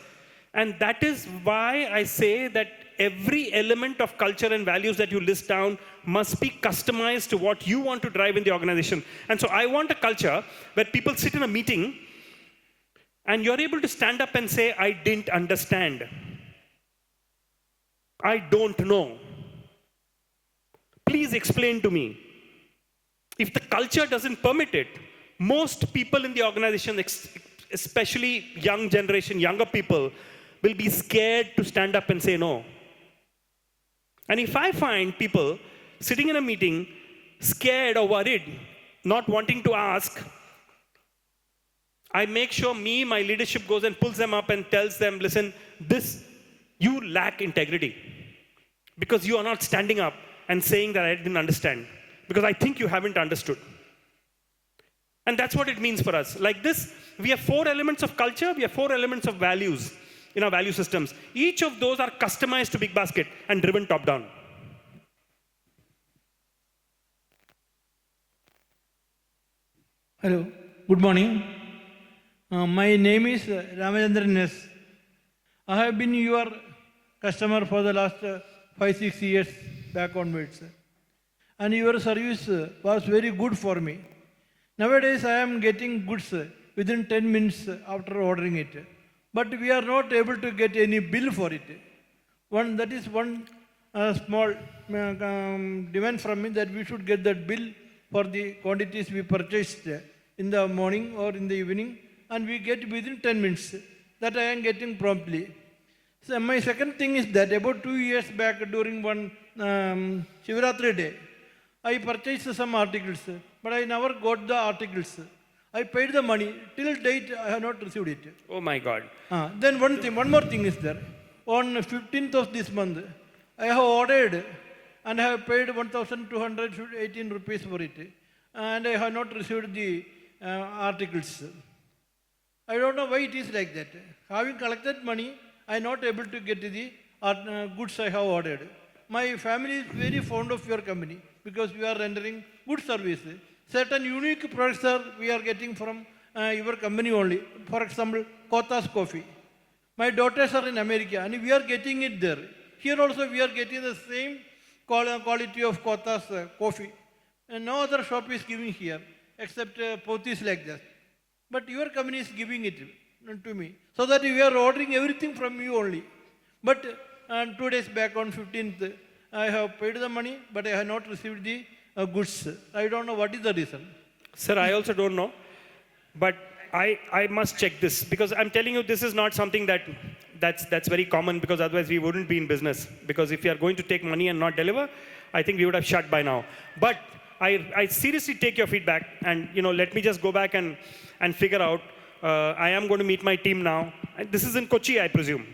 And that is why I say that every element of culture and values that you list down must be customized to what you want to drive in the organization. And so I want a culture where people sit in a meeting and you're able to stand up and say, I didn't understand. I don't know. Please explain to me. If the culture doesn't permit it, most people in the organization, especially young generation, younger people, will be scared to stand up and say no. And if I find people sitting in a meeting, scared or worried, not wanting to ask, I make sure my leadership goes and pulls them up and tells them, listen, you lack integrity. Because you are not standing up and saying that I didn't understand. Because I think you haven't understood. And that's what it means for us. Like this, we have 4 elements of culture, we have 4 elements of values in our value systems. Each of those are customized to BigBasket and driven top down. Hello, good morning. My name is Ramachandran S. I have been your customer for the last 5-6 years back onwards. And your service was very good for me. Nowadays, I am getting goods within 10 minutes after ordering it. But we are not able to get any bill for it. That is one small demand from me, that we should get that bill for the quantities we purchased in the morning or in the evening, and we get within 10 minutes. That I am getting promptly. So my second thing is that about 2 years back during one Shivratri day, I purchased some articles, but I never got the articles. I paid the money. Till date, I have not received it. Oh my God. Then one more thing is there. On 15th of this month, I have ordered and I have paid 1,218 rupees for it. And I have not received the articles. I don't know why it is like that. Having collected money, I am not able to get the goods I have ordered. My family is very fond of your company because we are rendering good service. Certain unique products we are getting from your company only. For example, Kothas coffee. My daughters are in America and we are getting it there. Here also we are getting the same quality of Kothas coffee. And no other shop is giving here except Pothis like that. But your company is giving it to me. So that we are ordering everything from you only. But 2 days back on 15th, I have paid the money, but I have not received the goods. I don't know what is the reason. Sir, I also don't know. But I must check this, because I'm telling you, this is not something that's very common, because otherwise we wouldn't be in business. Because if you are going to take money and not deliver, I think we would have shut by now. But I seriously take your feedback, and let me just go back and figure out. I am going to meet my team now. And this is in Kochi, I presume.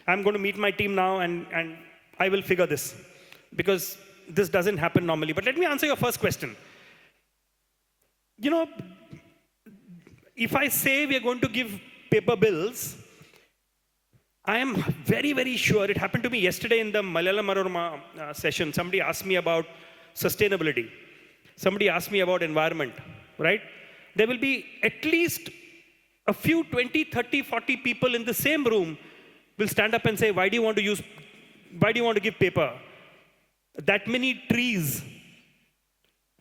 I'm going to meet my team now, and I will figure this, because this doesn't happen normally. But let me answer your first question. If I say we are going to give paper bills, I am very, very sure. It happened to me yesterday in the Malayalam Manorama session. Somebody asked me about sustainability. Somebody asked me about environment, right? There will be at least a few 20, 30, 40 people in the same room will stand up and say, why do you want to give paper? That many trees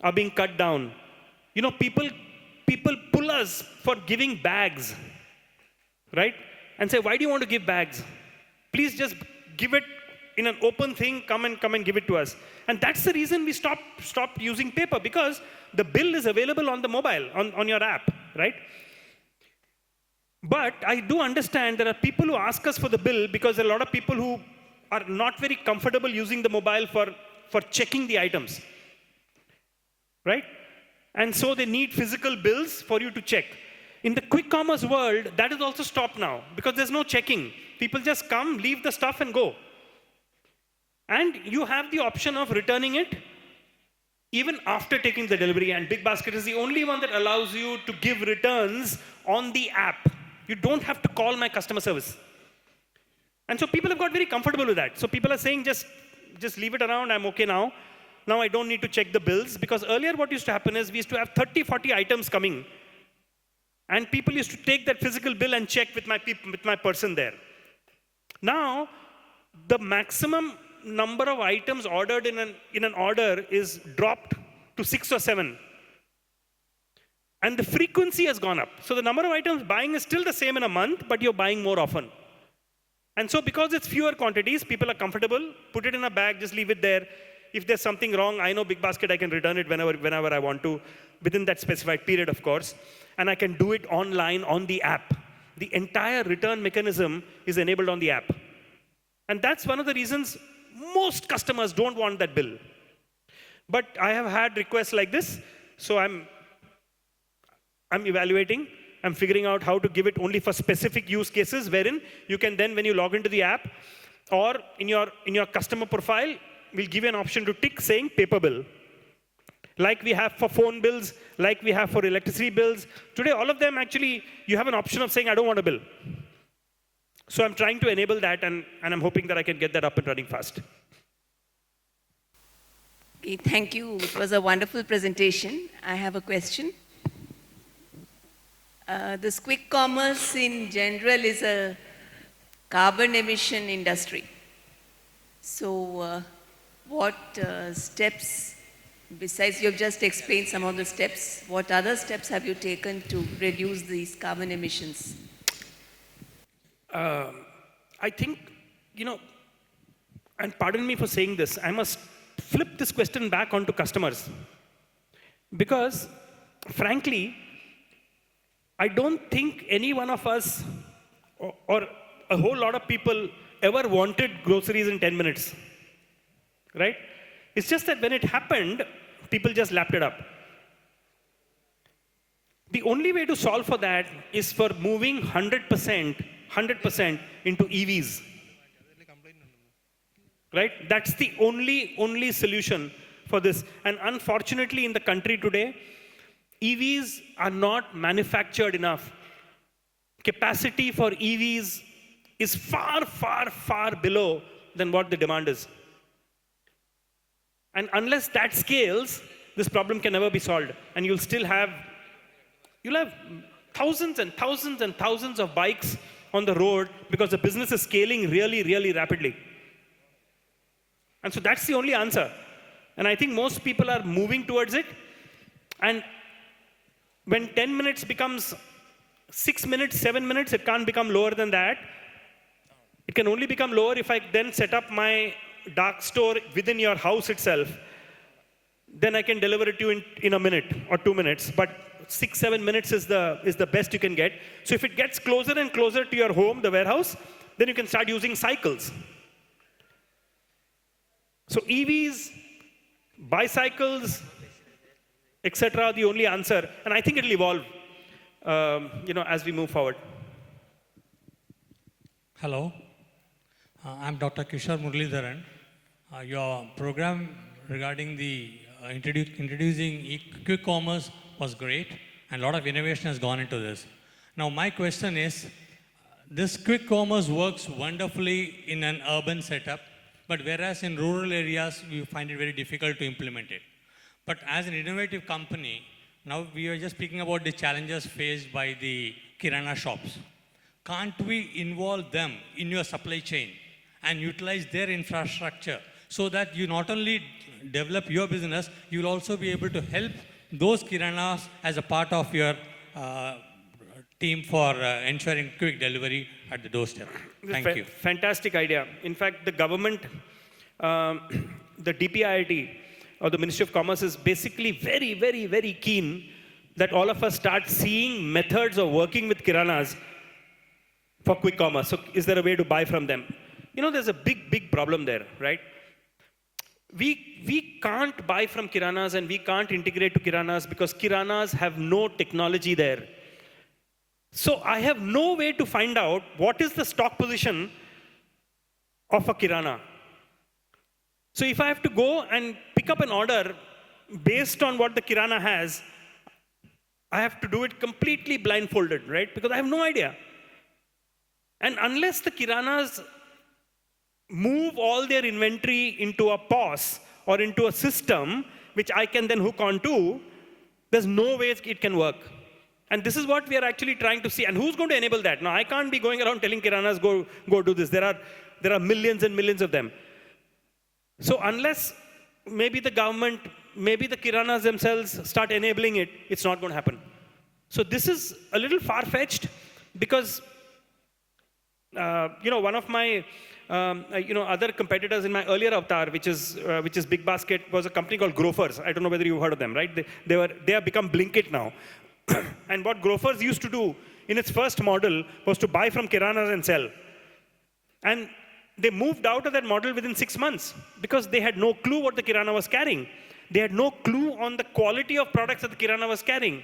are being cut down. People pull us for giving bags, right? And say, why do you want to give bags? Please just give it in an open thing, come and give it to us. And that's the reason we stopped using paper, because the bill is available on the mobile, on your app, right? But I do understand there are people who ask us for the bill because there are a lot of people who are not very comfortable using the mobile for checking the items, right? And so they need physical bills for you to check. In the quick commerce world, that is also stopped now because there's no checking. People just come, leave the stuff and go. And you have the option of returning it even after taking the delivery. And BigBasket is the only one that allows you to give returns on the app. You don't have to call my customer service. And so people have got very comfortable with that. So people are saying, just leave it around, I'm okay now. Now I don't need to check the bills, because earlier what used to happen is we used to have 30, 40 items coming. And people used to take that physical bill and check with my person there. Now, the maximum number of items ordered in an order is dropped to 6 or 7. And the frequency has gone up. So the number of items buying is still the same in a month, but you're buying more often. And so because it's fewer quantities, people are comfortable, put it in a bag, just leave it there. if there's something wrong, I know BigBasket, I can return it whenever I want to, within that specified period, of course. And I can do it online on the app. The entire return mechanism is enabled on the app. And that's one of the reasons most customers don't want that bill. But I have had requests like this, so I'm evaluating. I'm figuring out how to give it only for specific use cases, wherein you can then, when you log into the app, or in your customer profile, we'll give you an option to tick saying paper bill. Like we have for phone bills, like we have for electricity bills. Today, all of them actually, you have an option of saying, I don't want a bill. So I'm trying to enable that, and I'm hoping that I can get that up and running fast. Okay, thank you. It was a wonderful presentation. I have a question. This quick commerce in general is a carbon emission industry. So what steps, besides you've just explained some of the steps, what other steps have you taken to reduce these carbon emissions? I think, and pardon me for saying this, I must flip this question back onto customers. Because, frankly, I don't think any one of us or a whole lot of people ever wanted groceries in 10 minutes. Right? It's just that when it happened, people just lapped it up. The only way to solve for that is for moving 100% into EVs. Right? That's the only solution for this. And unfortunately, in the country today, EVs are not manufactured enough. Capacity for EVs is far, far, far below than what the demand is. And unless that scales, this problem can never be solved. And you'll have thousands and thousands and thousands of bikes on the road because the business is scaling really, really rapidly. And so that's the only answer. And I think most people are moving towards it. And when 10 minutes becomes 6 minutes, 7 minutes, it can't become lower than that. It can only become lower if I then set up my dark store within your house itself. Then I can deliver it to you in a minute or 2 minutes. But 6, 7 minutes is the best you can get. So if it gets closer and closer to your home, the warehouse, then you can start using cycles. So EVs, bicycles, etc. are the only answer. And I think it'll evolve, as we move forward. Hello. I'm Dr. Kishore Muralidharan. Your program regarding the introducing quick commerce was great, and a lot of innovation has gone into this. Now, my question is, this quick commerce works wonderfully in an urban setup, but whereas in rural areas, we find it very difficult to implement it. But as an innovative company, now we are just speaking about the challenges faced by the Kirana shops. Can't we involve them in your supply chain and utilize their infrastructure so that you not only develop your business, you'll also be able to help those Kiranas as a part of your team for ensuring quick delivery at the doorstep? Thank you. Fantastic idea. In fact, the government, the DPIIT, or the Ministry of Commerce, is basically very, very, very keen that all of us start seeing methods of working with Kiranas for quick commerce. So is there a way to buy from them? There's a big, big problem there, right? We can't buy from Kiranas and we can't integrate to Kiranas because Kiranas have no technology there. So I have no way to find out what is the stock position of a Kirana. So if I have to go and pick up an order based on what the Kirana has, I have to do it completely blindfolded, right? Because I have no idea. And unless the Kiranas move all their inventory into a POS or into a system, which I can then hook onto, there's no way it can work. And this is what we are actually trying to see. And who's going to enable that? Now, I can't be going around telling Kiranas, go do this. There are millions and millions of them. So unless maybe the government, maybe the Kiranas themselves start enabling it, it's not going to happen. So this is a little far-fetched because, one of my other competitors in my earlier avatar, which is BigBasket, was a company called Grofers. I don't know whether you've heard of them, right? They have become Blinkit now. And what Grofers used to do in its first model was to buy from Kiranas and sell. And they moved out of that model within 6 months because they had no clue what the Kirana was carrying. They had no clue on the quality of products that the Kirana was carrying.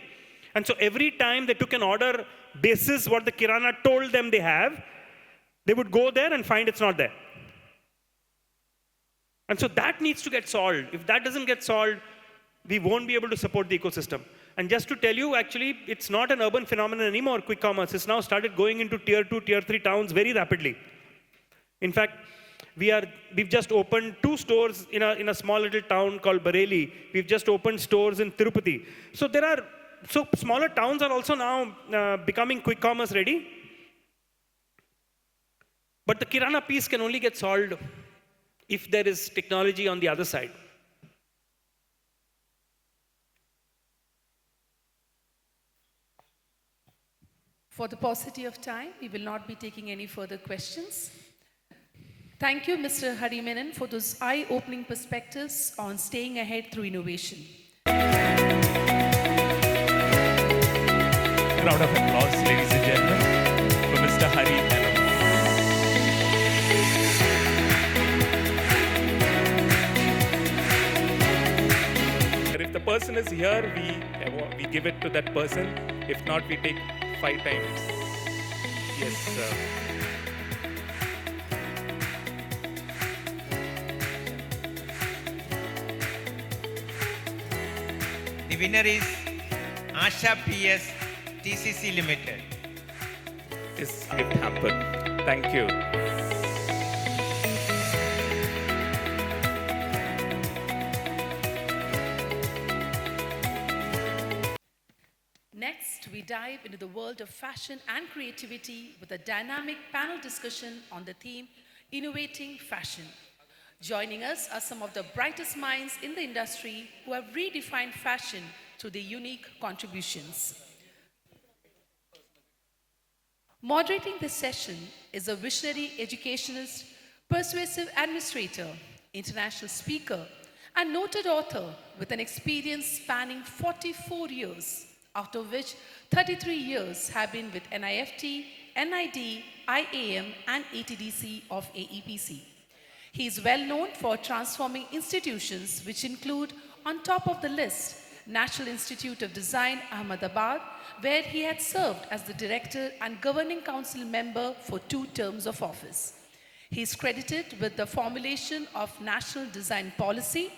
And so every time they took an order basis what the Kirana told them they have, they would go there and find it's not there. And so that needs to get solved. If that doesn't get solved, we won't be able to support the ecosystem. And just to tell you, actually, it's not an urban phenomenon anymore, quick commerce. It's now started going into tier 2, tier 3 towns very rapidly. In fact, we've just opened 2 stores in a small little town called Bareilly. We've just opened stores in Tirupati. So smaller towns are also now becoming quick commerce ready. But the Kirana piece can only get solved if there is technology on the other side. For the paucity of time, we will not be taking any further questions. Thank you, Mr. Hari Menon, for those eye-opening perspectives on staying ahead through innovation. Round of applause, ladies and gentlemen, for Mr. Hari Menon. And if the person is here, we give it to that person. If not, we take 5 times. Yes, sir. The winner is Asha PS TCC Limited. Yes, it happened. Thank you. Next, we dive into the world of fashion and creativity with a dynamic panel discussion on the theme, Innovating Fashion. Joining us are some of the brightest minds in the industry who have redefined fashion through their unique contributions. Moderating this session is a visionary educationist, persuasive administrator, international speaker, and noted author with an experience spanning 44 years, out of which 33 years have been with NIFT, NID, IAM, and ATDC of AEPC. He is well known for transforming institutions which include, on top of the list, National Institute of Design, Ahmedabad, where he had served as the director and governing council member for 2 terms of office. He is credited with the formulation of national design policy.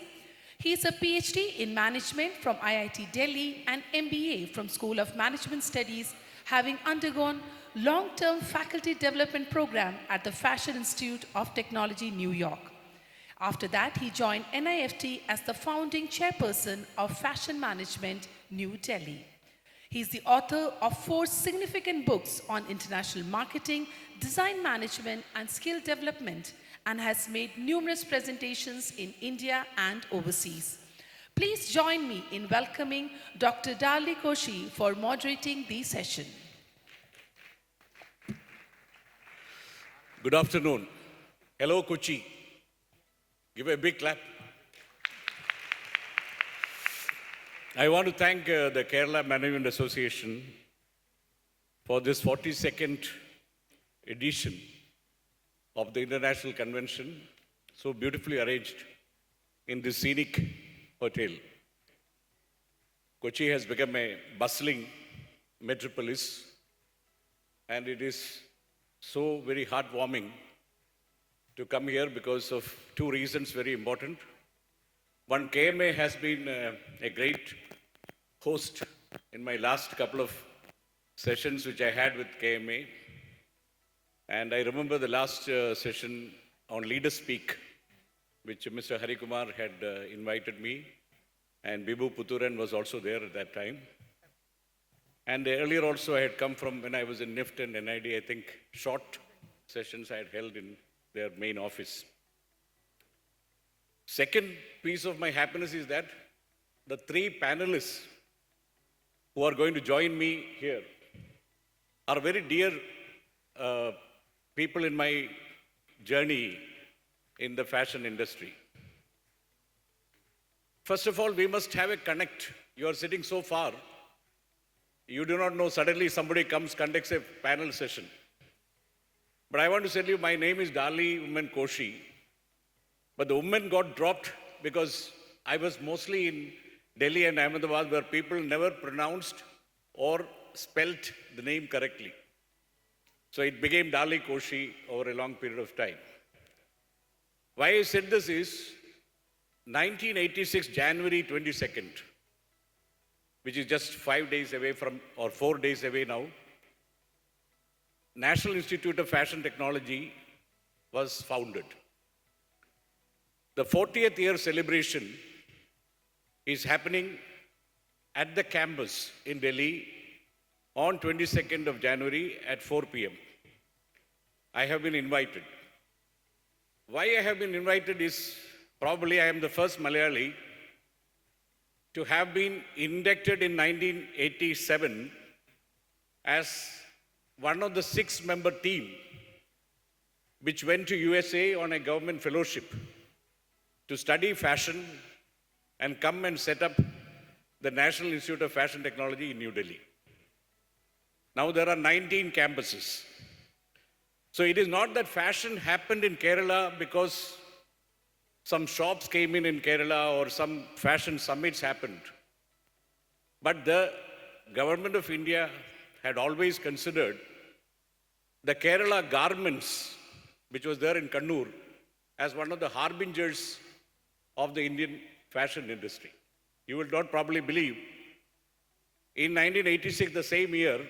He is a PhD in management from IIT Delhi and MBA from School of Management Studies, having undergone long-term faculty development program at the Fashion Institute of Technology, New York. After that, he joined NIFT as the founding chairperson of Fashion Management, New Delhi. He is the author of 4 significant books on international marketing, design management, and skill development, and has made numerous presentations in India and overseas. Please join me in welcoming Dr. Darlie Koshy for moderating the session. Good afternoon. Hello, Kochi. Give a big clap. I want to thank the Kerala Management Association for this 42nd edition of the International Convention, so beautifully arranged in this scenic hotel. Kochi has become a bustling metropolis, and it is so very heartwarming to come here because of 2 reasons very important. One, KMA has been a great host in my last couple of sessions which I had with KMA. And I remember the last session on Leader Speak, which Mr. Hari Kumar had invited me, and Bibu Puthuran was also there at that time. And earlier also I had come from when I was in NIFT and NID, I think short sessions I had held in their main office. Second piece of my happiness is that the 3 panelists who are going to join me here are very dear people in my journey in the fashion industry. First of all, we must have a connect. You are sitting so far, you do not know, suddenly somebody comes, conducts a panel session. But I want to tell you, my name is Darlie, woman Koshy. But the woman got dropped because I was mostly in Delhi and Ahmedabad where people never pronounced or spelt the name correctly. So it became Darlie Koshy over a long period of time. Why I said this is 1986, January 22nd, which is just 5 days away from, or 4 days away now, National Institute of Fashion Technology was founded. The 40th year celebration is happening at the campus in Delhi on 22nd of January at 4 p.m. I have been invited. Why I have been invited is probably I am the first Malayali to have been inducted in 1987 as one of the 6-member team which went to USA on a government fellowship to study fashion and come and set up the National Institute of Fashion Technology in New Delhi. Now there are 19 campuses. So it is not that fashion happened in Kerala because some shops came in Kerala or some fashion summits happened. But the government of India had always considered the Kerala garments, which was there in Kannur, as one of the harbingers of the Indian fashion industry. You will not probably believe, in 1986, the same year,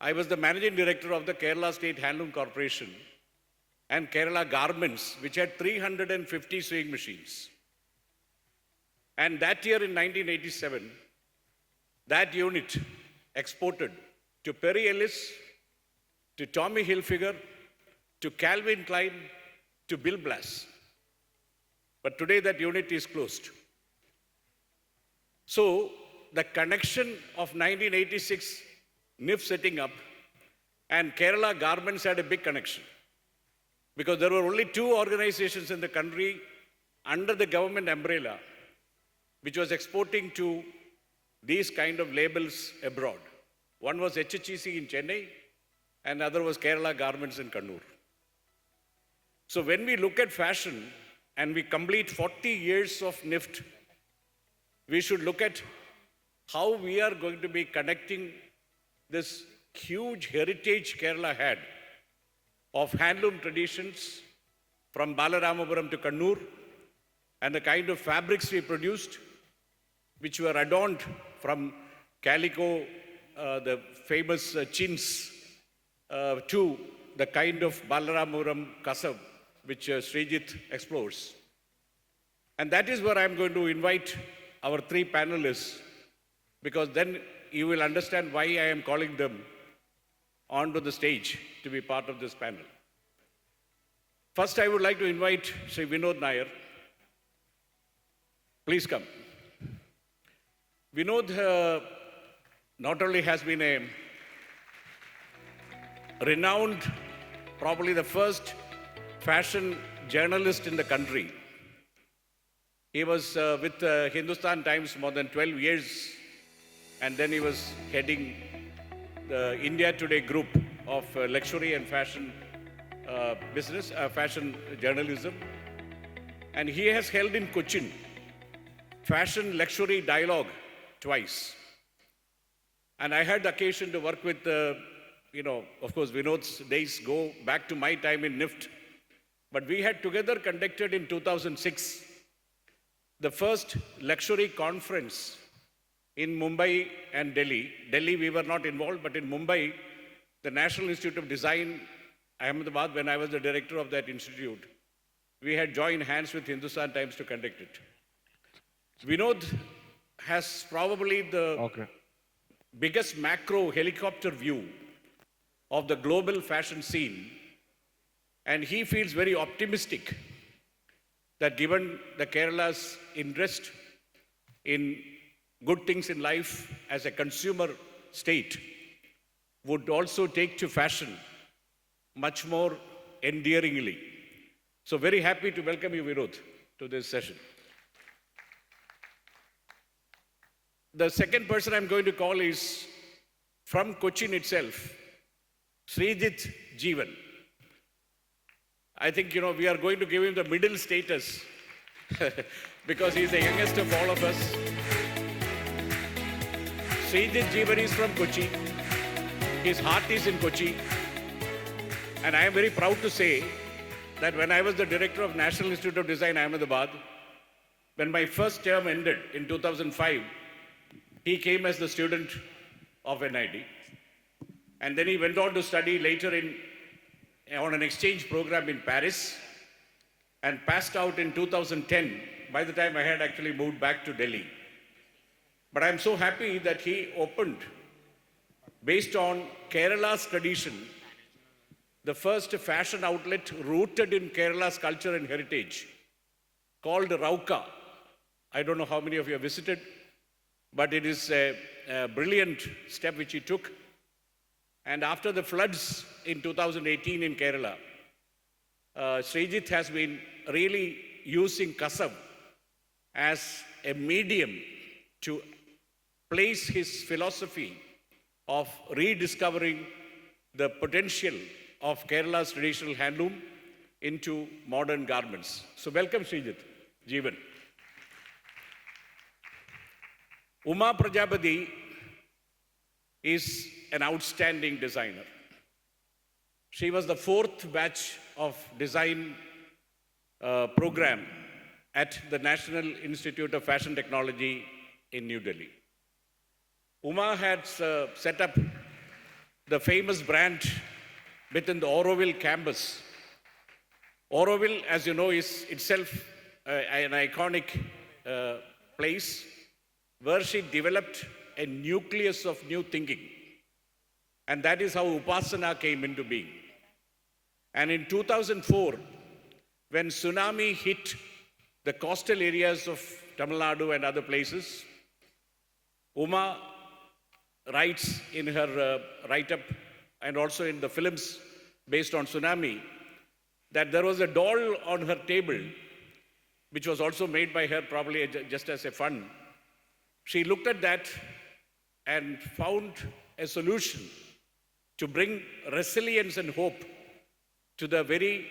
I was the managing director of the Kerala State Handloom Corporation and Kerala Garments, which had 350 sewing machines. And that year in 1987, that unit exported to Perry Ellis, to Tommy Hilfiger, to Calvin Klein, to Bill Blass. But today that unit is closed. So the connection of 1986 NIFT setting up and Kerala Garments had a big connection because there were only 2 organizations in the country under the government umbrella which was exporting to these kind of labels abroad. One was HHEC in Chennai and the other was Kerala Garments in Kannur. So when we look at fashion and we complete 40 years of NIFT, we should look at how we are going to be connecting this huge heritage Kerala had of handloom traditions from Balaramapuram to Kannur and the kind of fabrics we produced, which were adorned from calico, the famous chins, to the kind of Balaramapuram kasab, which Sreejith explores. And that is where I'm going to invite our 3 panelists, because then you will understand why I am calling them onto the stage to be part of this panel. First, I would like to invite Sri Vinod Nair. Please come. Vinod not only has been a renowned, probably the first fashion journalist in the country. He was with Hindustan Times more than 12 years, and then he was heading the India Today group of luxury and fashion business, fashion journalism. And he has held in Cochin fashion luxury dialogue twice. And I had the occasion to work with, of course, Vinod's days go back to my time in NIFT. But we had together conducted in 2006 the first luxury conference in Mumbai and Delhi. Delhi, we were not involved, but in Mumbai, the National Institute of Design, Ahmedabad, when I was the director of that institute, we had joined hands with Hindustan Times to conduct it. Vinod has probably the biggest macro helicopter view of the global fashion scene, and he feels very optimistic that given the Kerala's interest in good things in life as a consumer state, would also take to fashion much more endearingly. So very happy to welcome you, Vinod, to this session. The second person I'm going to call is from Cochin itself, Sreejith Jeevan. I think, we are going to give him the middle status because he's the youngest of all of us. Sreejith Jeevan is from Kochi. His heart is in Kochi. And I am very proud to say that when I was the director of National Institute of Design, Ahmedabad, when my first term ended in 2005, he came as the student of NID. And then he went on to study later on an exchange program in Paris and passed out in 2010, by the time I had actually moved back to Delhi. But I'm so happy that he opened, based on Kerala's tradition, the first fashion outlet rooted in Kerala's culture and heritage, called ROUKA. I don't know how many of you have visited, but it is a brilliant step which he took. And after the floods in 2018 in Kerala, Sreejith has been really using Kasam as a medium to place his philosophy of rediscovering the potential of Kerala's traditional handloom into modern garments. So welcome, Sreejith, Jeevan. Uma Prajapati is an outstanding designer. She was the 4th batch of design program at the National Institute of Fashion Technology in New Delhi. Uma had set up the famous brand within the Auroville campus. Auroville, as you know, is itself an iconic place where she developed a nucleus of new thinking. And that is how Upasana came into being. And in 2004, when tsunami hit the coastal areas of Tamil Nadu and other places, Uma writes in her write-up and also in the films based on tsunami that there was a doll on her table, which was also made by her probably just as a fun. She looked at that and found a solution to bring resilience and hope to the very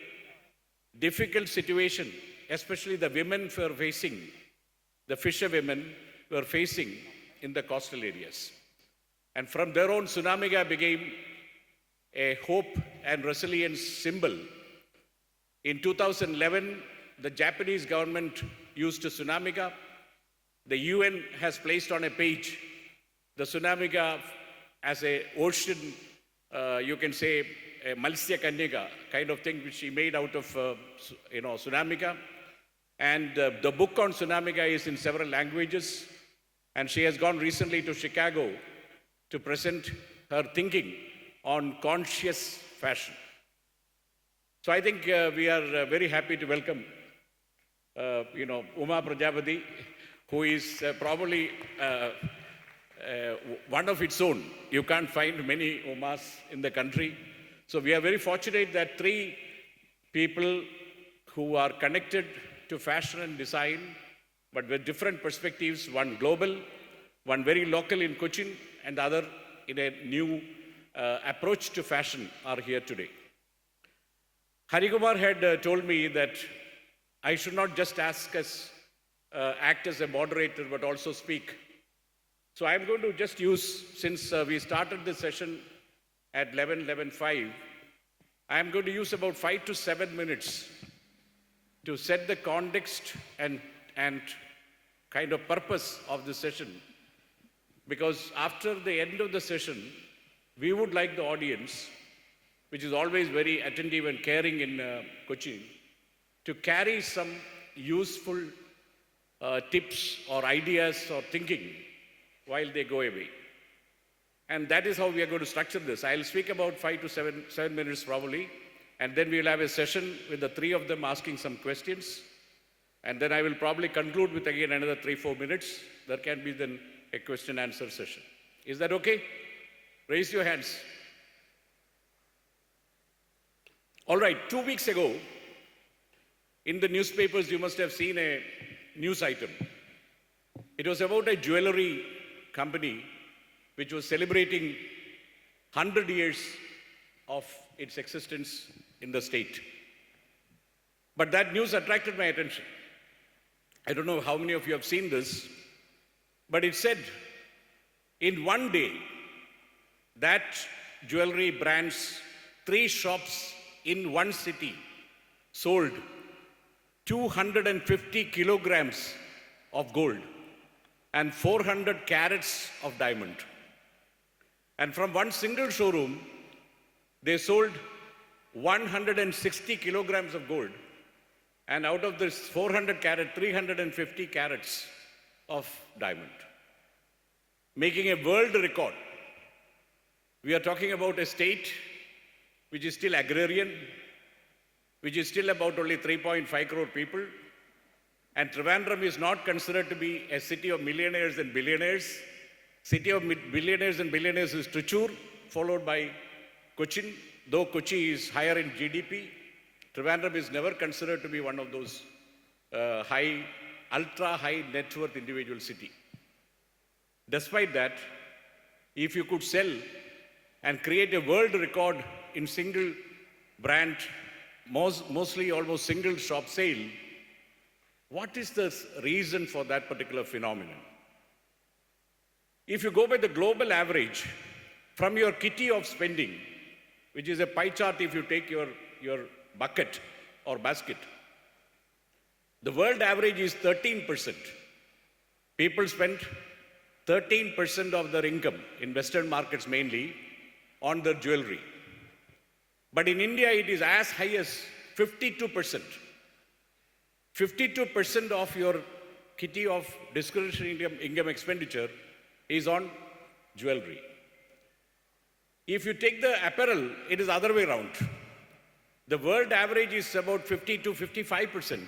difficult situation, especially the women who are facing, the fisher women who are facing in the coastal areas. And from their own, Tsunamiga became a hope and resilience symbol. In 2011, the Japanese government used Tsunamiga. The UN has placed on a page the Tsunamiga as a ocean, you can say, a Malsya Kanyaka kind of thing, which she made out of, Tsunamiga. And the book on Tsunamiga is in several languages. And she has gone recently to Chicago to present her thinking on conscious fashion. So I think we are very happy to welcome, Uma Prajapati, who is probably one of its own. You can't find many Umas in the country. So we are very fortunate that 3 people who are connected to fashion and design, but with different perspectives, one global, one very local in Cochin, and the other in a new approach to fashion, are here today. Harikumar had told me that I should not just act as a moderator, but also speak. So I'm going to just use, since we started the session at 11:05, I'm going to use about 5 to 7 minutes to set the context and kind of purpose of the session. Because after the end of the session, we would like the audience, which is always very attentive and caring in Kochi, to carry some useful tips or ideas or thinking while they go away. And that is how we are going to structure this. I'll speak about 5 to 7 minutes probably, and then we'll have a session with the 3 of them asking some questions. And then I will probably conclude with again another 3-4 minutes. There can be then a question answer session. Is that okay? Raise your hands. All right, 2 weeks ago, in the newspapers, you must have seen a news item. It was about a jewelry company which was celebrating 100 years of its existence in the state. But that news attracted my attention. I don't know how many of you have seen this, but it said in one day that jewelry brand's 3 shops in one city sold 250 kilograms of gold and 400 carats of diamond. And from one single showroom, they sold 160 kilograms of gold. And out of this 400 carat, 350 carats of diamond, making a world record. We are talking about a state which is still agrarian, which is still about only 3.5 crore people. And Trivandrum is not considered to be a city of millionaires and billionaires. City of billionaires and billionaires is Trichur, followed by Cochin. Though Kochi is higher in GDP, Trivandrum is never considered to be one of those ultra high net worth individual city. Despite that, if you could sell and create a world record in single brand, mostly almost single shop sale, what is the reason for that particular phenomenon? If you go by the global average, from your kitty of spending, which is a pie chart if you take your bucket or basket, the world average is 13%. People spend 13% of their income in Western markets mainly on their jewelry. But in India, it is as high as 52%. 52% of your kitty of discretionary income expenditure is on jewelry. If you take the apparel, it is the other way around. The world average is about 50 to 55%.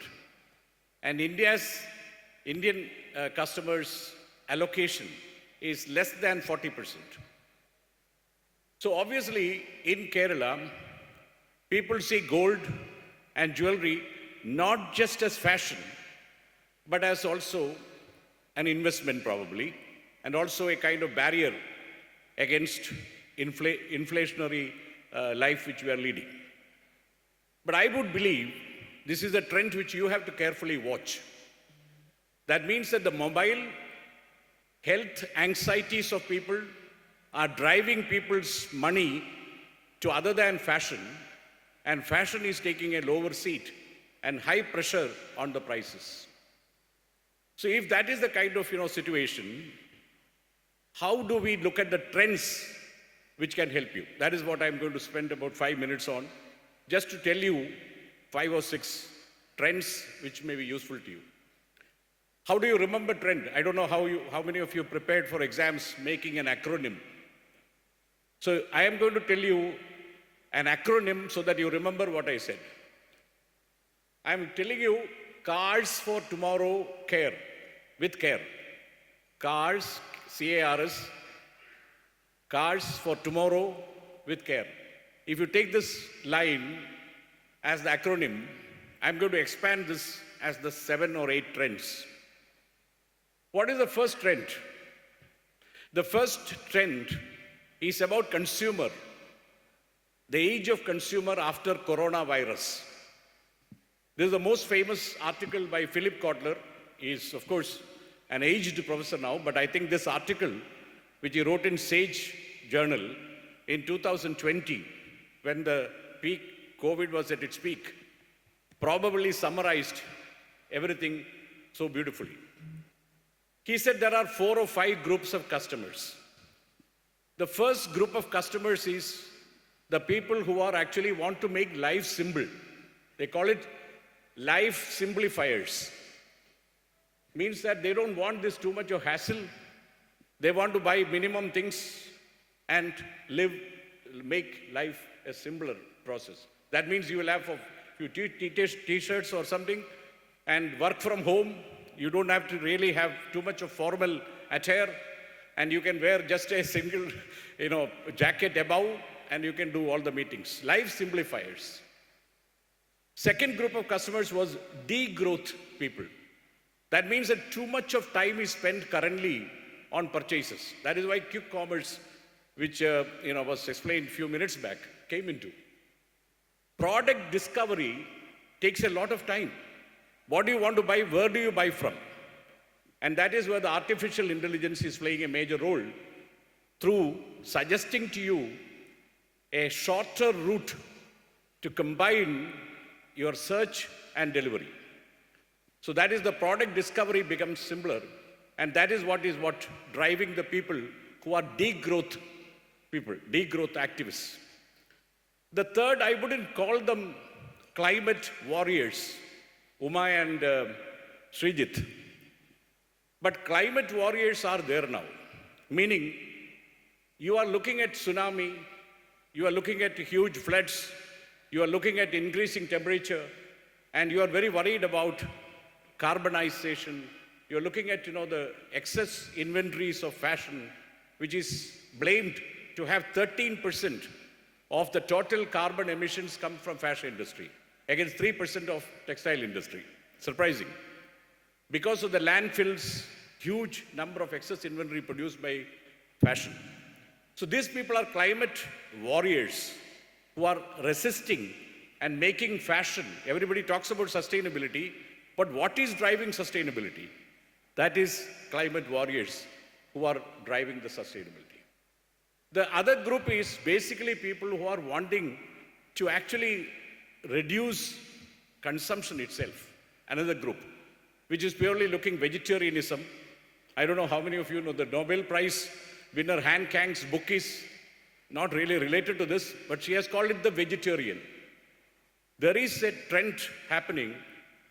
And Indian customers' allocation is less than 40%. So obviously, in Kerala, people see gold and jewelry not just as fashion, but as also an investment probably, and also a kind of barrier against inflationary life which we are leading. But I would believe this is a trend which you have to carefully watch. That means that the mobile health anxieties of people are driving people's money to other than fashion, and fashion is taking a lower seat and high pressure on the prices. So if that is the kind of situation, how do we look at the trends which can help you? That is what I'm going to spend about 5 minutes on, just to tell you 5 or 6 trends which may be useful to you. How do you remember trend? I don't know how many of you prepared for exams making an acronym. So I am going to tell you an acronym so that you remember what I said. I'm telling you, cars for tomorrow care, with care. Cars, C-A-R-S, cars for tomorrow with care. If you take this line as the acronym, I'm going to expand this as the 7 or 8 trends. What is the first trend? The first trend is about consumer, the age of consumer after coronavirus. This is the most famous article by Philip Kotler. He is, of course, an aged professor now, but I think this article, which he wrote in Sage Journal in 2020, when the COVID was at its peak, probably summarized everything so beautifully. He said there are 4 or 5 groups of customers. The first group of customers is the people who are actually want to make life simple. They call it life simplifiers. Means that they don't want this too much of hassle. They want to buy minimum things and make life a simpler process. That means you will have a few t-shirts or something and work from home. You don't have to really have too much of formal attire, and you can wear just a single, jacket above, and you can do all the meetings. Life simplifiers. Second group of customers was degrowth people. That means that too much of time is spent currently on purchases. That is why quick commerce, which was explained a few minutes back, came into. Product discovery takes a lot of time. What do you want to buy? Where do you buy from? And that is where the artificial intelligence is playing a major role through suggesting to you a shorter route to combine your search and delivery. So that is the product discovery becomes simpler, and that is what driving the people who are degrowth people, degrowth activists. The third, I wouldn't call them climate warriors, Uma and Sreejith. But climate warriors are there now, meaning you are looking at tsunami, you are looking at huge floods, you are looking at increasing temperature, and you are very worried about carbonization. You are looking at the excess inventories of fashion, which is blamed to have 13% of the total carbon emissions come from fashion industry, against 3% of textile industry. Surprising. Because of the landfills, huge number of excess inventory produced by fashion. So these people are climate warriors who are resisting and making fashion. Everybody talks about sustainability, but what is driving sustainability? That is climate warriors who are driving the sustainability. The other group is basically people who are wanting to actually reduce consumption itself. Another group, which is purely looking vegetarianism. I don't know how many of you know the Nobel Prize winner Han Kang's book is not really related to this, but she has called it the vegetarian. There is a trend happening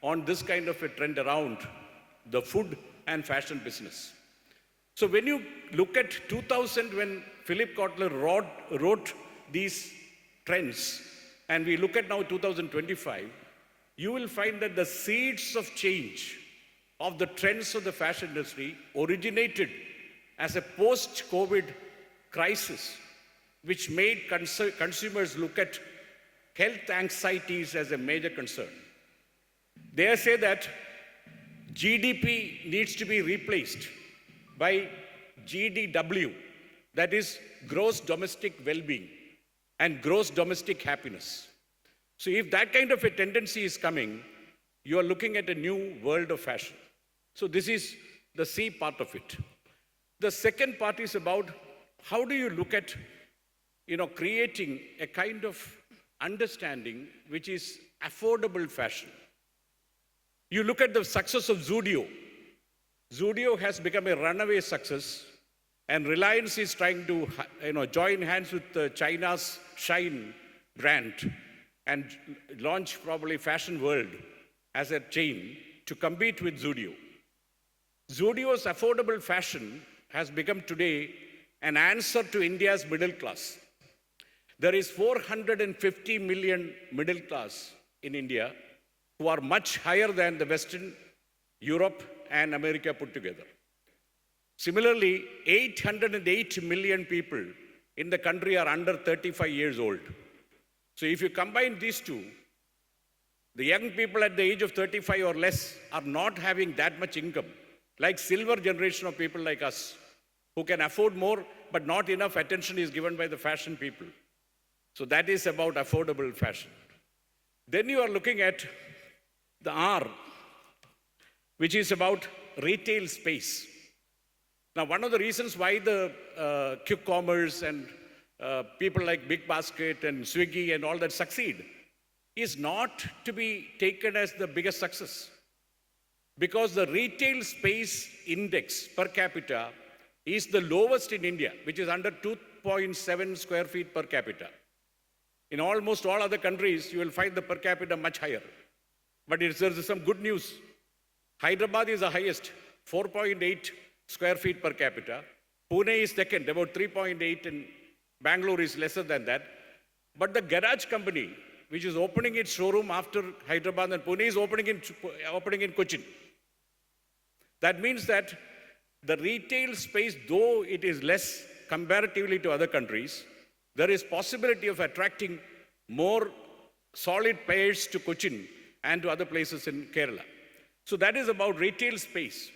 on this kind of a trend around the food and fashion business. So when you look at 2000, when Philip Kotler wrote these trends, and we look at now 2025, you will find that the seeds of change of the trends of the fashion industry originated as a post-COVID crisis, which made consumers look at health anxieties as a major concern. They say that GDP needs to be replaced by GDW, that is gross domestic well-being and gross domestic happiness. So if that kind of a tendency is coming, you are looking at a new world of fashion. So this is the C part of it. The second part is about how do you look at creating a kind of understanding which is affordable fashion. You look at the success of Zudio. Zudio has become a runaway success, and Reliance is trying to join hands with China's Shine brand and launch probably Fashion World as a chain to compete with Zudio. Zudio's affordable fashion has become today an answer to India's middle class. There is 450 million middle class in India who are much higher than the Western Europe and America put together. Similarly, 808 million people in the country are under 35 years old. So if you combine these two, the young people at the age of 35 or less are not having that much income, like silver generation of people like us, who can afford more, but not enough attention is given by the fashion people. So that is about affordable fashion. Then you are looking at the R, which is about retail space. Now, one of the reasons why the quick commerce and people like BigBasket and Swiggy and all that succeed is not to be taken as the biggest success. Because the retail space index per capita is the lowest in India, which is under 2.7 square feet per capita. In almost all other countries, you will find the per capita much higher. But there is some good news. Hyderabad is the highest, 4.8 square feet per capita. Pune is second, about 3.8, and Bangalore is lesser than that. But the garage company, which is opening its showroom after Hyderabad and Pune, is opening in Cochin. That means that the retail space, though it is less comparatively to other countries, there is possibility of attracting more solid pairs to Cochin and to other places in Kerala. So that is about retail space.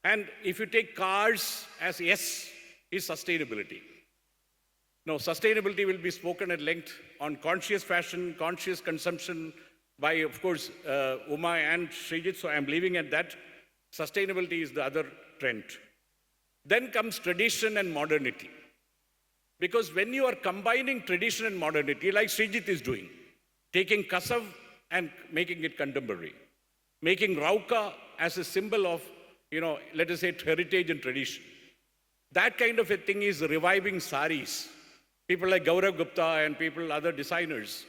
And if you take cars as S is sustainability. Now, sustainability will be spoken at length on conscious fashion, conscious consumption by, of course, Uma and Sreejith, so I'm leaving at that. Sustainability is the other trend. Then comes tradition and modernity. Because when you are combining tradition and modernity, like Sreejith is doing, taking Kasav and making it contemporary, making ROUKA as a symbol of, let us say, heritage and tradition. That kind of a thing is reviving saris. People like Gaurav Gupta and other designers.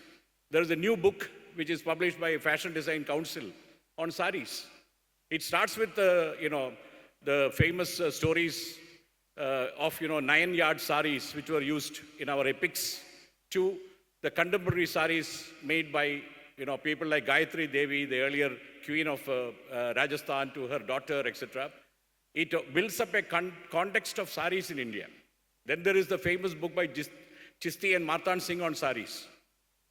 There is a new book which is published by Fashion Design Council on saris. It starts with the famous stories of 9-yard saris which were used in our epics, to the contemporary saris made by people like Gayatri Devi, the earlier queen of Rajasthan, to her daughter, etc. It builds up a context of saris in India. Then there is the famous book by Chisti and Martan Singh on saris.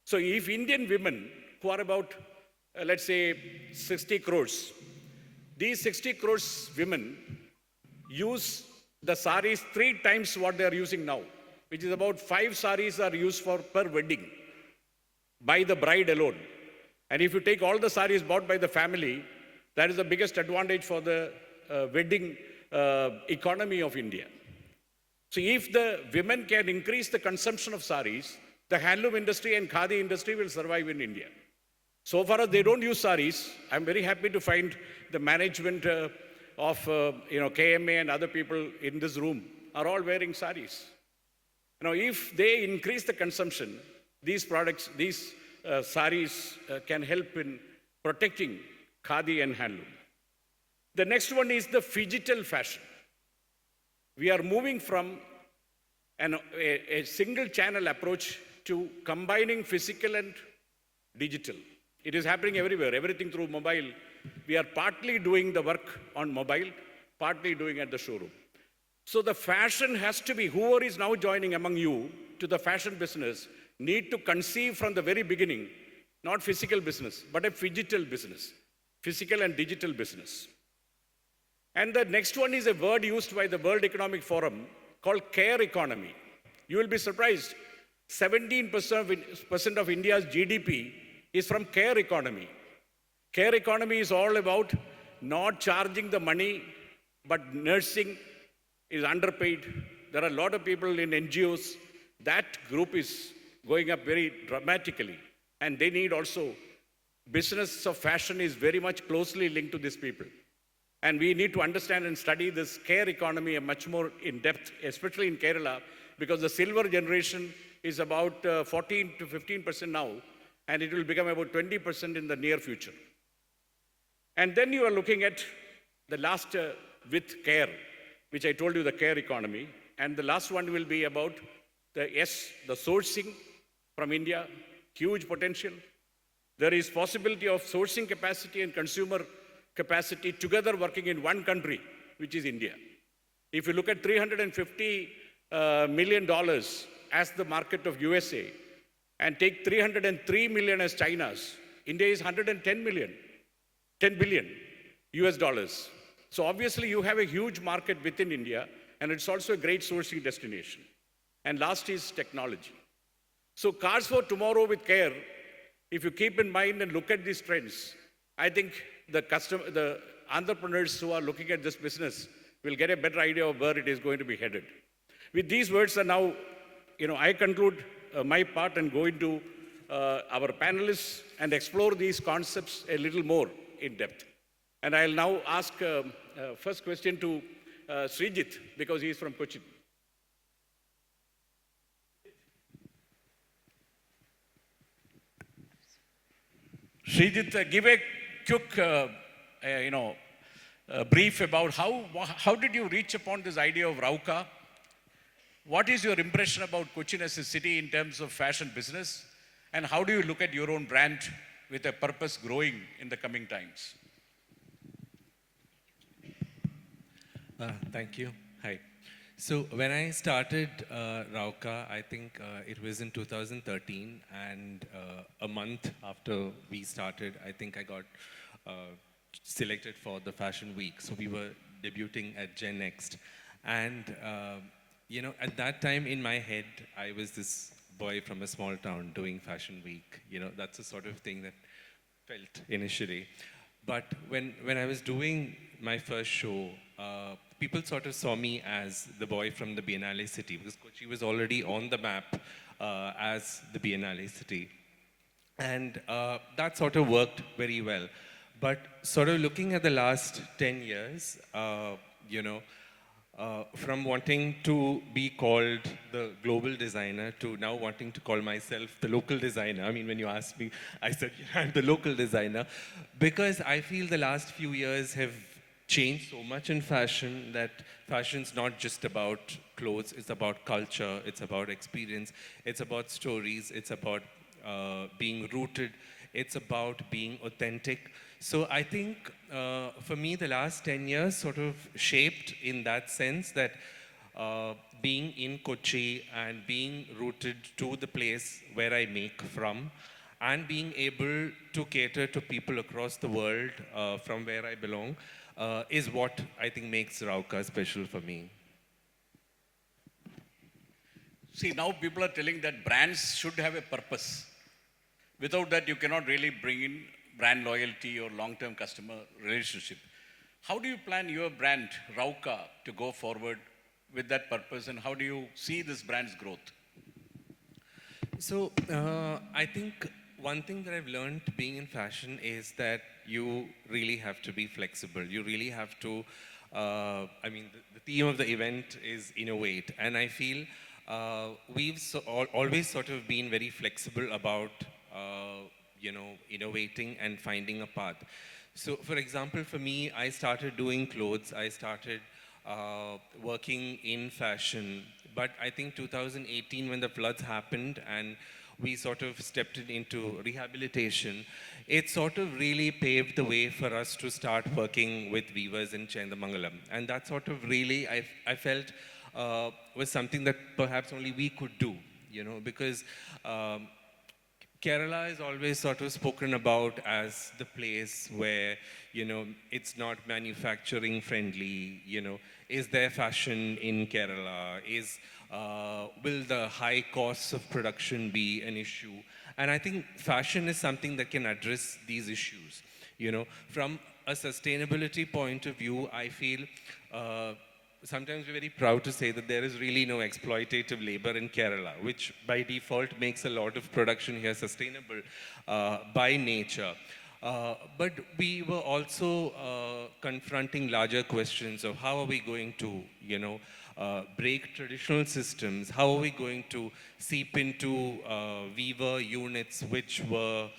So if Indian women, who are about, let's say, 60 crores, these 60 crores women use the saris 3 times what they are using now, which is about 5 saris are used per wedding by the bride alone. And if you take all the saris bought by the family, that is the biggest advantage for the wedding economy of India. So if the women can increase the consumption of saris, the handloom industry and khadi industry will survive in India. So far as they don't use saris, I'm very happy to find the management of KMA and other people in this room are all wearing saris. If they increase the consumption, these products, these saris can help in protecting khadi and handloom. The next one is the phygital fashion. We are moving from a single channel approach to combining physical and digital. It is happening everywhere, everything through mobile. We are partly doing the work on mobile, partly doing at the showroom. So the fashion has to be, whoever is now joining among you to the fashion business, need to conceive from the very beginning, not physical business, but a phygital business, physical and digital business. And the next one is a word used by the World Economic Forum called care economy. You will be surprised, 17% of India's GDP is from care economy. Care economy is all about not charging the money, but nursing is underpaid. There are a lot of people in NGOs. That group is going up very dramatically. And they need also, business of fashion is very much closely linked to these people. And we need to understand and study this care economy much more in depth, especially in Kerala, because the silver generation is about 14 to 15% now, and it will become about 20% in the near future. And then you are looking at the last with care, which I told you, the care economy. And the last one will be about the sourcing from India, huge potential. There is possibility of sourcing capacity and consumer capacity together working in one country, which is India. If you look at $350 million as the market of USA and take 303 million as China's, India is 110 million, 10 billion US dollars. So obviously you have a huge market within India, and it's also a great sourcing destination. And last is technology. So cars for tomorrow with care, if you keep in mind and look at these trends, I think the entrepreneurs who are looking at this business will get a better idea of where it is going to be headed. With these words, and now, I conclude my part and go into our panelists and explore these concepts a little more in depth. And I'll now ask first question to Sreejith, because he is from Cochin. Sreejith, give a quick, brief about how did you reach upon this idea of ROUKA? What is your impression about Cochin as a city in terms of fashion business? And how do you look at your own brand with a purpose growing in the coming times? Thank you. Hi. So when I started ROUKA, I think it was in 2013, and a month after we started, I think I got selected for the Fashion Week. So we were debuting at Gen Next. And, at that time in my head, I was this boy from a small town doing Fashion Week. That's the sort of thing that felt initially. But when I was doing my first show, people sort of saw me as the boy from the Biennale city, because Kochi was already on the map as the Biennale city. And that sort of worked very well. But sort of looking at the last 10 years, from wanting to be called the global designer to now wanting to call myself the local designer. I mean, when you asked me, I said, I'm the local designer, because I feel the last few years have changed so much in fashion that fashion's not just about clothes, it's about culture, it's about experience, it's about stories, it's about being rooted, it's about being authentic. So I think for me, the last 10 years sort of shaped in that sense that being in Kochi and being rooted to the place where I make from, and being able to cater to people across the world from where I belong is what I think makes ROUKA special for me. See, now people are telling that brands should have a purpose. Without that, you cannot really bring in brand loyalty or long-term customer relationship. How do you plan your brand, ROUKA, to go forward with that purpose, and how do you see this brand's growth? So I think one thing that I've learned being in fashion is that you really have to be flexible. You really have to, the theme of the event is innovate. And I feel we've always sort of been very flexible about innovating and finding a path. So for example, for me, I started doing clothes. I started working in fashion. But I think 2018, when the floods happened and we sort of stepped into rehabilitation, it sort of really paved the way for us to start working with weavers in Chendamangalam. And that sort of really, I felt, was something that perhaps only we could do, because Kerala is always sort of spoken about as the place where, it's not manufacturing friendly, is there fashion in Kerala? Will the high costs of production be an issue? And I think fashion is something that can address these issues. From a sustainability point of view, I feel sometimes we're very proud to say that there is really no exploitative labor in Kerala, which by default makes a lot of production here sustainable by nature. But we were also confronting larger questions of how are we going to, break traditional systems? How are we going to seep into weaver units which were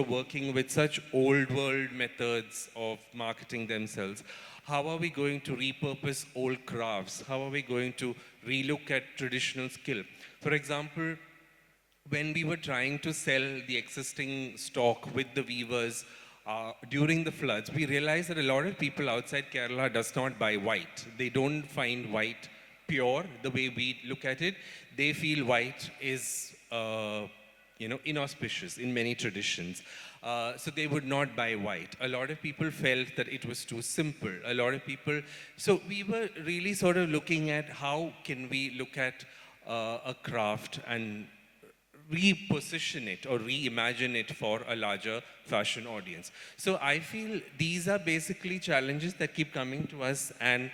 working with such old world methods of marketing themselves? How are we going to repurpose old crafts? How are we going to relook at traditional skill? For example, when we were trying to sell the existing stock with the weavers during the floods, we realized that a lot of people outside Kerala does not buy white. They don't find white pure the way we look at it. They feel white is inauspicious in many traditions. So they would not buy white. A lot of people felt that it was too simple. A lot of people, so we were really sort of looking at how can we look at a craft and reposition it or reimagine it for a larger fashion audience. So I feel these are basically challenges that keep coming to us, and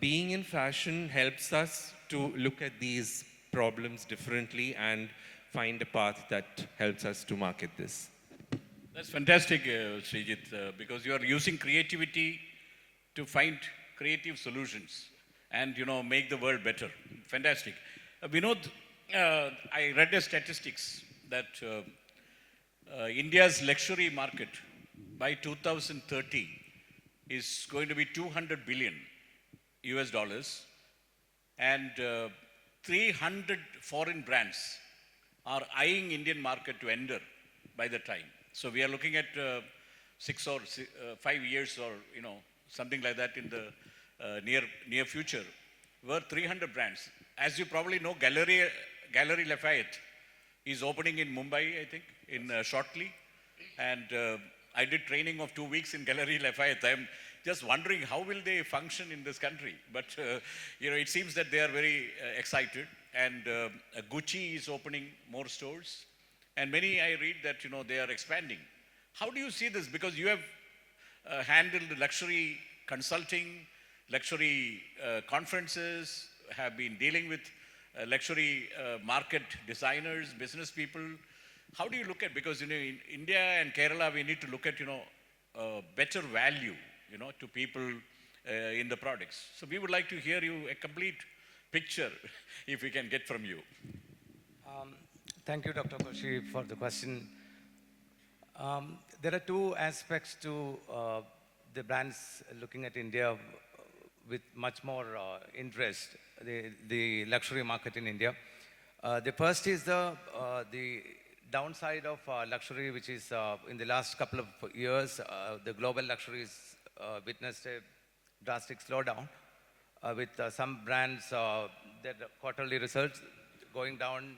being in fashion helps us to look at these problems differently and find a path that helps us to market this. That's fantastic, Sreejith, because you are using creativity to find creative solutions and, make the world better. Fantastic. Vinod, I read the statistics that India's luxury market by 2030 is going to be 200 billion US dollars, and 300 foreign brands are eyeing Indian market to enter by the time. So we are looking at 6 or 5 years or, something like that in the near future were 300 brands. As you probably know, Gallery Lafayette is opening in Mumbai, I think, in shortly. And I did training of 2 weeks in Gallery Lafayette. I'm just wondering how will they function in this country. But it seems that they are very excited. And Gucci is opening more stores. And many, I read that, they are expanding. How do you see this? Because you have handled luxury consulting, luxury conferences, have been dealing with luxury market designers, business people. How do you look at, because in India and Kerala, we need to look at, better value, to people in the products. So we would like to hear you a complete picture, if we can get from you. Thank you, Dr. Koshy, for the question. There are two aspects to the brands looking at India with much more interest, the luxury market in India. The first is the downside of luxury, which is in the last couple of years, the global luxuries witnessed a drastic slowdown with some brands, their quarterly results going down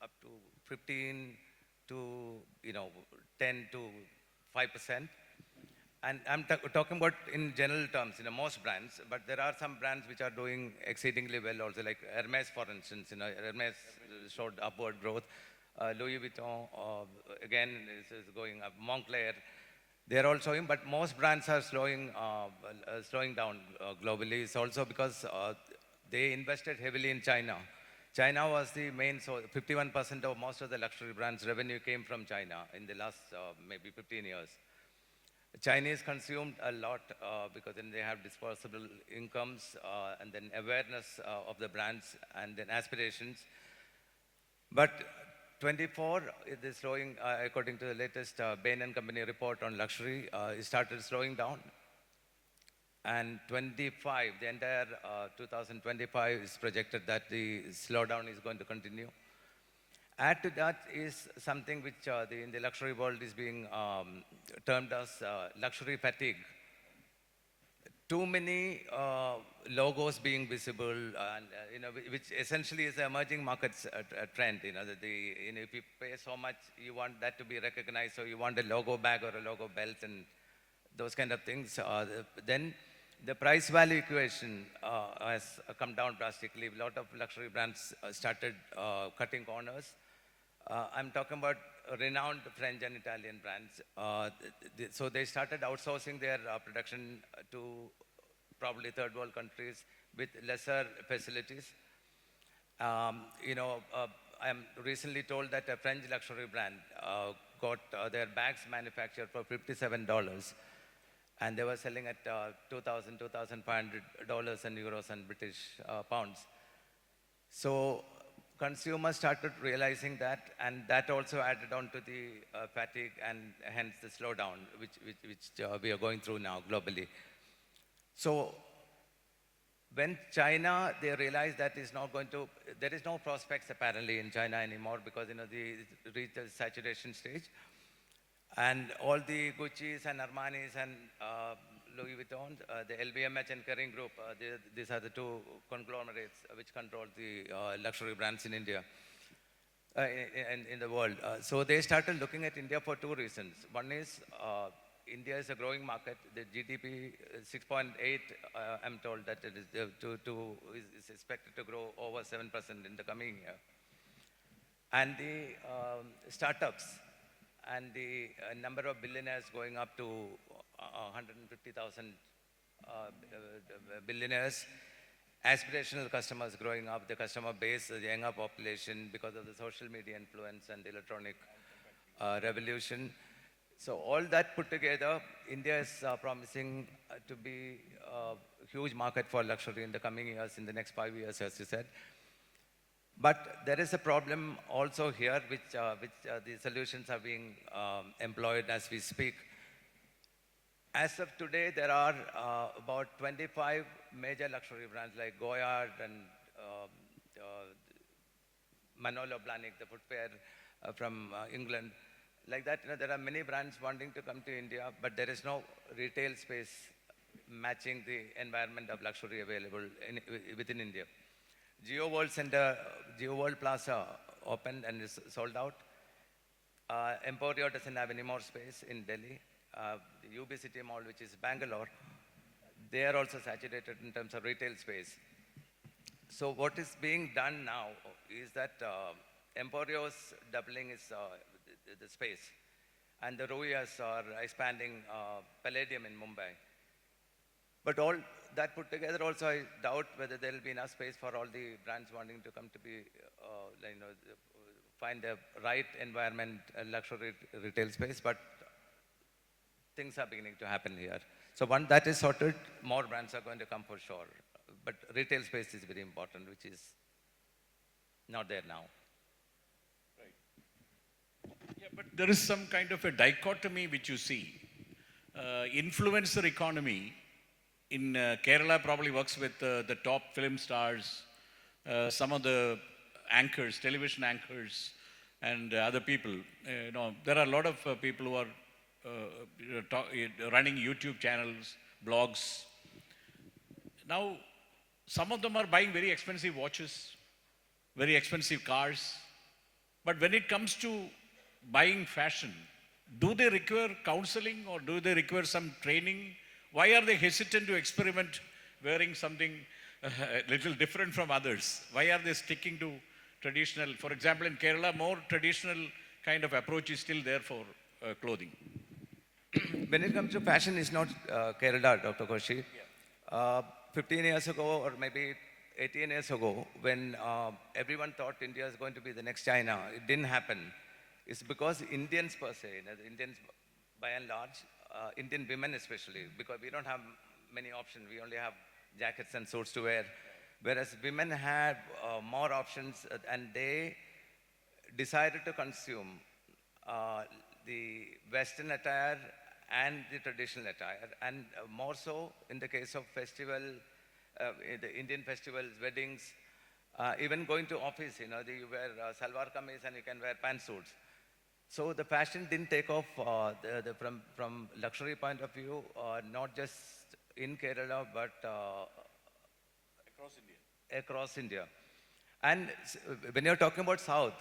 up to 15 to 10 to 5%. And I'm talking about in general terms, most brands, but there are some brands which are doing exceedingly well also, like Hermes, for instance. Hermes showed upward growth. Louis Vuitton, again, is going up. Moncler, they're all showing, but most brands are slowing down globally. It's also because they invested heavily in China. China was the main, so 51% of most of the luxury brands' revenue came from China in the last maybe 15 years. Chinese consumed a lot because then they have disposable incomes and then awareness of the brands and then aspirations. But 24 is slowing, according to the latest Bain & Company report on luxury, it started slowing down. And 25, the entire 2025 is projected that the slowdown is going to continue. Add to that is something which in the luxury world is being termed as luxury fatigue. Too many logos being visible, and which essentially is an emerging markets trend. If you pay so much, you want that to be recognized, so you want a logo bag or a logo belt and those kind of things. Then the price value equation has come down drastically. A lot of luxury brands started cutting corners. I'm talking about renowned French and Italian brands. So they started outsourcing their production to probably third world countries with lesser facilities. I'm recently told that a French luxury brand got their bags manufactured for $57, and they were selling at $2,000, $2,500 in euros and British pounds. So consumers started realizing that, and that also added on to the fatigue and hence the slowdown, which we are going through now globally. So when China, they realized that there is no prospects apparently in China anymore because they reached a saturation stage. And all the Gucci's and Armani's and Louis Vuitton, the LVMH and Kering Group, these are the two conglomerates which control the luxury brands in India, in the world. So they started looking at India for two reasons. One is India is a growing market. The GDP is 6.8, I'm told that it is is expected to grow over 7% in the coming year. And the startups and the number of billionaires going up to 150,000 billionaires, aspirational customers growing up, the customer base, the younger population because of the social media influence and the electronic revolution. So all that put together, India is promising to be a huge market for luxury in the coming years, in the next 5 years, as you said. But there is a problem also here, which the solutions are being employed as we speak. As of today, there are about 25 major luxury brands like Goyard and Manolo Blahnik, the footwear from England. Like that, there are many brands wanting to come to India, but there is no retail space matching the environment of luxury available within India. Geo World Center, Geo World Plaza opened and is sold out. Emporio doesn't have any more space in Delhi. The UB City Mall, which is Bangalore, they are also saturated in terms of retail space. So what is being done now is that Emporio's doubling is the space, and the ROUKAs are expanding Palladium in Mumbai. But all that put together also, I doubt whether there will be enough space for all the brands wanting to come to be, find the right environment, luxury retail space, but things are beginning to happen here. So once that is sorted, more brands are going to come for sure. But retail space is very important, which is not there now. Yeah, but there is some kind of a dichotomy which you see. Influencer economy in Kerala probably works with the top film stars, some of the anchors, television anchors, and other people. There are a lot of people who are running YouTube channels, blogs. Now, some of them are buying very expensive watches, very expensive cars. But when it comes to buying fashion, do they require counseling or do they require some training? Why are they hesitant to experiment wearing something a little different from others? Why are they sticking to traditional? For example, in Kerala, more traditional kind of approach is still there for clothing. When it comes to fashion, it's not Kerala, Dr. Koshy. 15 years ago, or maybe 18 years ago, when everyone thought India is going to be the next China, it didn't happen. It's because Indians per se, the Indians by and large, Indian women especially, because we don't have many options. We only have jackets and suits to wear. Whereas women had more options, and they decided to consume the Western attire and the traditional attire, and more so in the case of festival, the Indian festivals, weddings, even going to office, you wear salwar kameez and you can wear pantsuits. So the fashion didn't take off from luxury point of view, not just in Kerala, but across India. And when you're talking about South,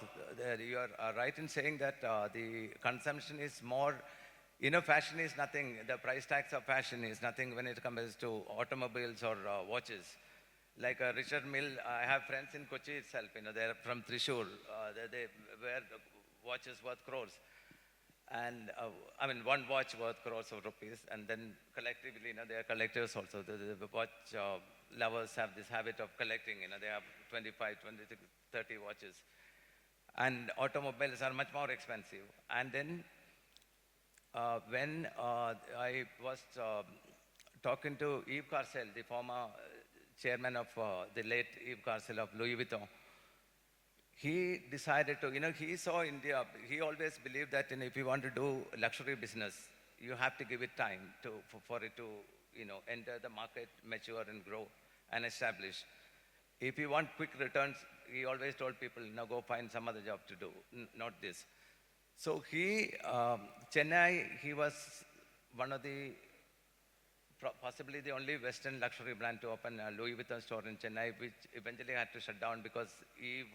you are right in saying that the consumption is more. Fashion is nothing. The price tags of fashion is nothing when it comes to automobiles or watches. Like Richard Mill, I have friends in Kochi itself. They're from Thrissur. They wear watches worth crores. And one watch worth crores of rupees. And then collectively, they are collectors also. The watch lovers have this habit of collecting. They have 25, 20, 30 watches. And automobiles are much more expensive. And then when I was talking to Yves Carcel, the former chairman of the late Yves Carcel of Louis Vuitton, he decided to, he saw India. He always believed that if you want to do luxury business, you have to give it time for it to, enter the market, mature and grow and establish. If you want quick returns, he always told people, go find some other job to do, not this. So Chennai, he was one of the, possibly the only Western luxury brand to open a Louis Vuitton store in Chennai, which eventually had to shut down because Yves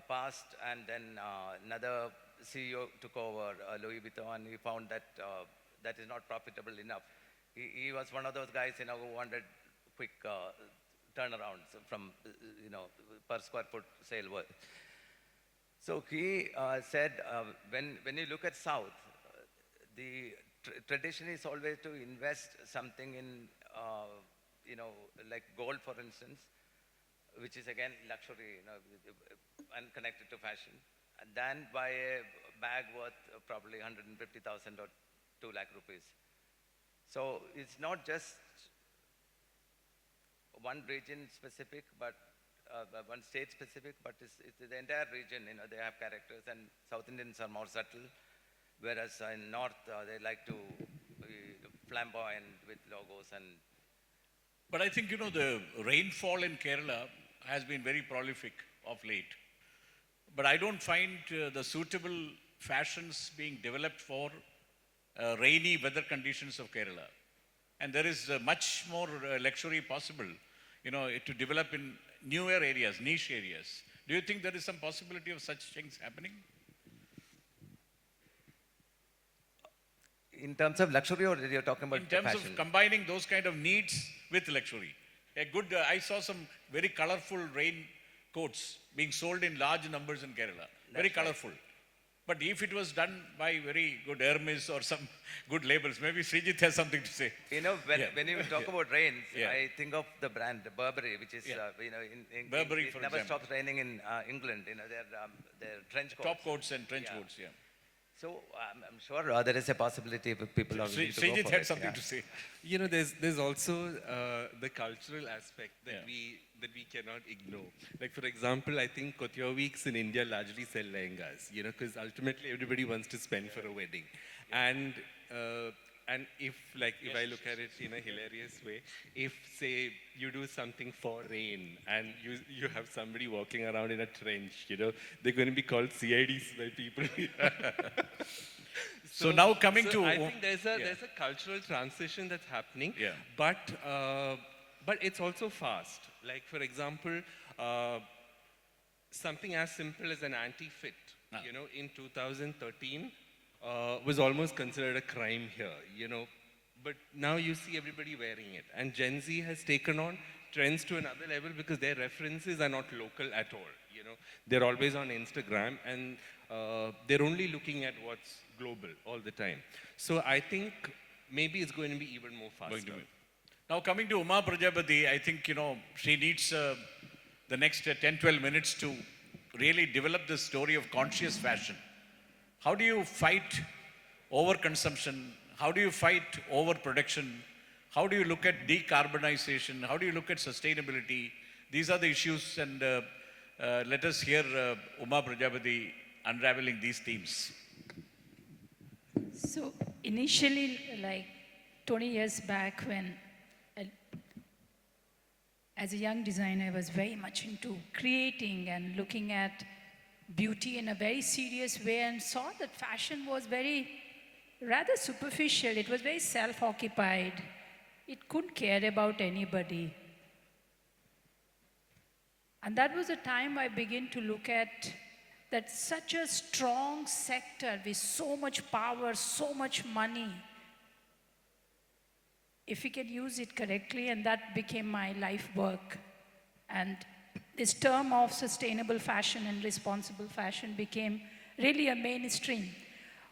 passed, and then another CEO took over Louis Vuitton, and he found that that is not profitable enough. He was one of those guys, who wanted quick turnarounds from, per square foot sale. So he said, when you look at South, the tradition is always to invest something in, like gold, for instance, which is again luxury, and connected to fashion, and then buy a bag worth probably 150,000 or 2 lakh rupees. So it's not just one region specific, but one state specific, but it's the entire region. They have characters, and South Indians are more subtle, whereas in North they like to be flamboyant with logos and. But I think the rainfall in Kerala has been very prolific of late. But I don't find the suitable fashions being developed for rainy weather conditions of Kerala. and there is much more luxury possible, to develop in newer areas, niche areas. Do you think there is some possibility of such things happening? In terms of luxury, or you're talking about In terms fashion? of combining those kind of needs with luxury. I saw some very colorful rain coats being sold in large numbers in Kerala. Very colorful. But if it was done by very good Hermes or some good labels, maybe Sreejith has something to say. When you talk about rains, I think of the brand Burberry, which is, Burberry, it for never example. stops raining in England. Their trench coats. Top coats and trench coats, So I'm sure there is a possibility if people are willing to go Sreejith for had it. something to say. There's also the cultural aspect that we cannot ignore. Like, for example, I think Couture weeks in India largely sell lehengas, because ultimately everybody wants to spend for a wedding. And if I look at it in a hilarious way, if, say, you do something for rain and you have somebody walking around in a trench, they're going to be called CIDs by people. So now coming to... I think there's a cultural transition that's happening, but it's also fast. Like, for example, something as simple as an anti-fit, in 2013 was almost considered a crime here, But now you see everybody wearing it. And Gen Z has taken on trends to another level because their references are not local at all, They're always on Instagram and they're only looking at what's global all the time. So I think maybe it's going to be even more faster. Now coming to Uma Prajapati, I think, she needs the next 10-12 minutes to really develop the story of conscious fashion. How do you fight overconsumption? How do you fight overproduction? How do you look at decarbonization? How do you look at sustainability? These are the issues, and let us hear Uma Prajapati unraveling these themes. So initially, like 20 years back, when as a young designer, I was very much into creating and looking at beauty in a very serious way, and saw that fashion was rather superficial. It was very self-occupied. It couldn't care about anybody. And that was the time I began to look at that such a strong sector with so much power, so much money, if we can use it correctly, and that became my life work. And this term of sustainable fashion and responsible fashion became really a mainstream.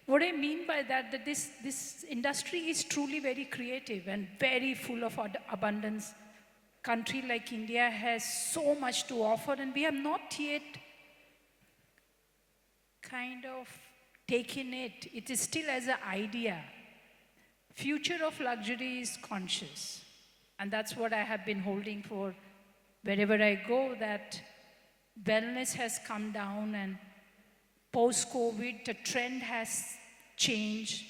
What I mean by that this industry is truly very creative and very full of abundance. Country like India has so much to offer, and we have not yet kind of taken it. It is still as an idea. Future of luxury is conscious. And that's what I have been holding for wherever I go, that wellness has come down, and post-COVID, the trend has changed.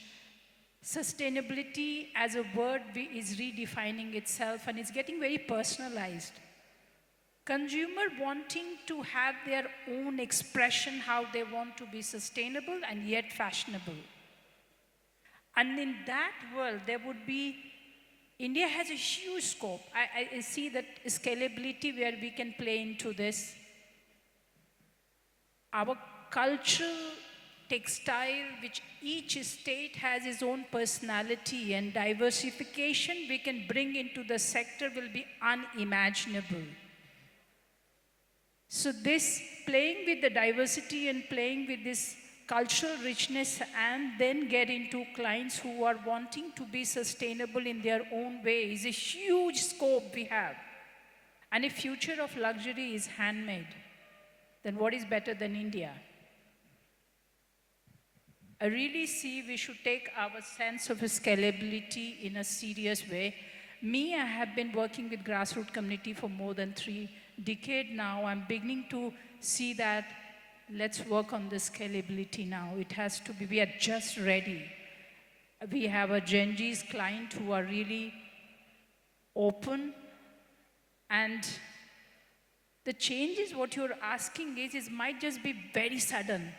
Sustainability as a word is redefining itself, and it's getting very personalized. Consumer wanting to have their own expression, how they want to be sustainable and yet fashionable. And in that world, India has a huge scope. I see that scalability where we can play into this. Our cultural textile, which each state has its own personality, and diversification we can bring into the sector will be unimaginable. So this playing with the diversity and playing with this cultural richness, and then get into clients who are wanting to be sustainable in their own way, is a huge scope we have. And if future of luxury is handmade, then what is better than India? I really see we should take our sense of scalability in a serious way. I have been working with grassroots community for more than 3 decades now. I'm beginning to see that let's work on the scalability now. It has to be, we are just ready. We have a Gen Z's client who are really open, and the changes what you're asking is might just be very sudden.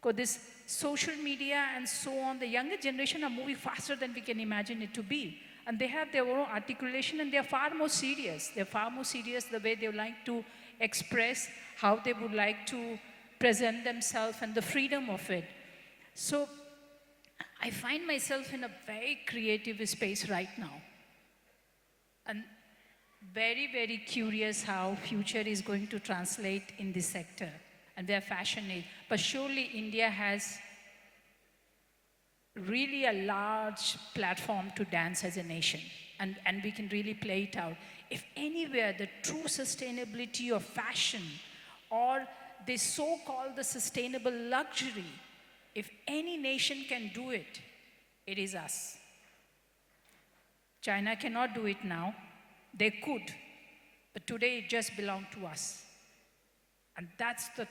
Because this social media and so on, the younger generation are moving faster than we can imagine it to be. And they have their own articulation and they're far more serious. They're far more serious the way they would like to express, how they would like to present themselves and the freedom of it. So I find myself in a very creative space right now. And very, very curious how future is going to translate in this sector and where fashion is. But surely India has really a large platform to dance as a nation, and we can really play it out. If anywhere the true sustainability of fashion or the so-called the sustainable luxury, if any nation can do it, it is us. China cannot do it now. They could, but today it just belongs to us. And that's the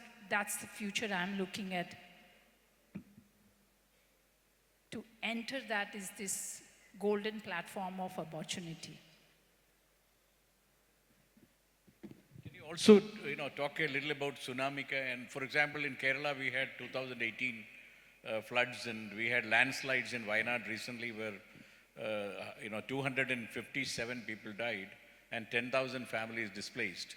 future I'm looking at. To enter that is this golden platform of opportunity. Can you also, talk a little about Tsunamika? And for example, in Kerala, we had 2018 floods, and we had landslides in Wayanad recently where 257 people died and 10,000 families displaced.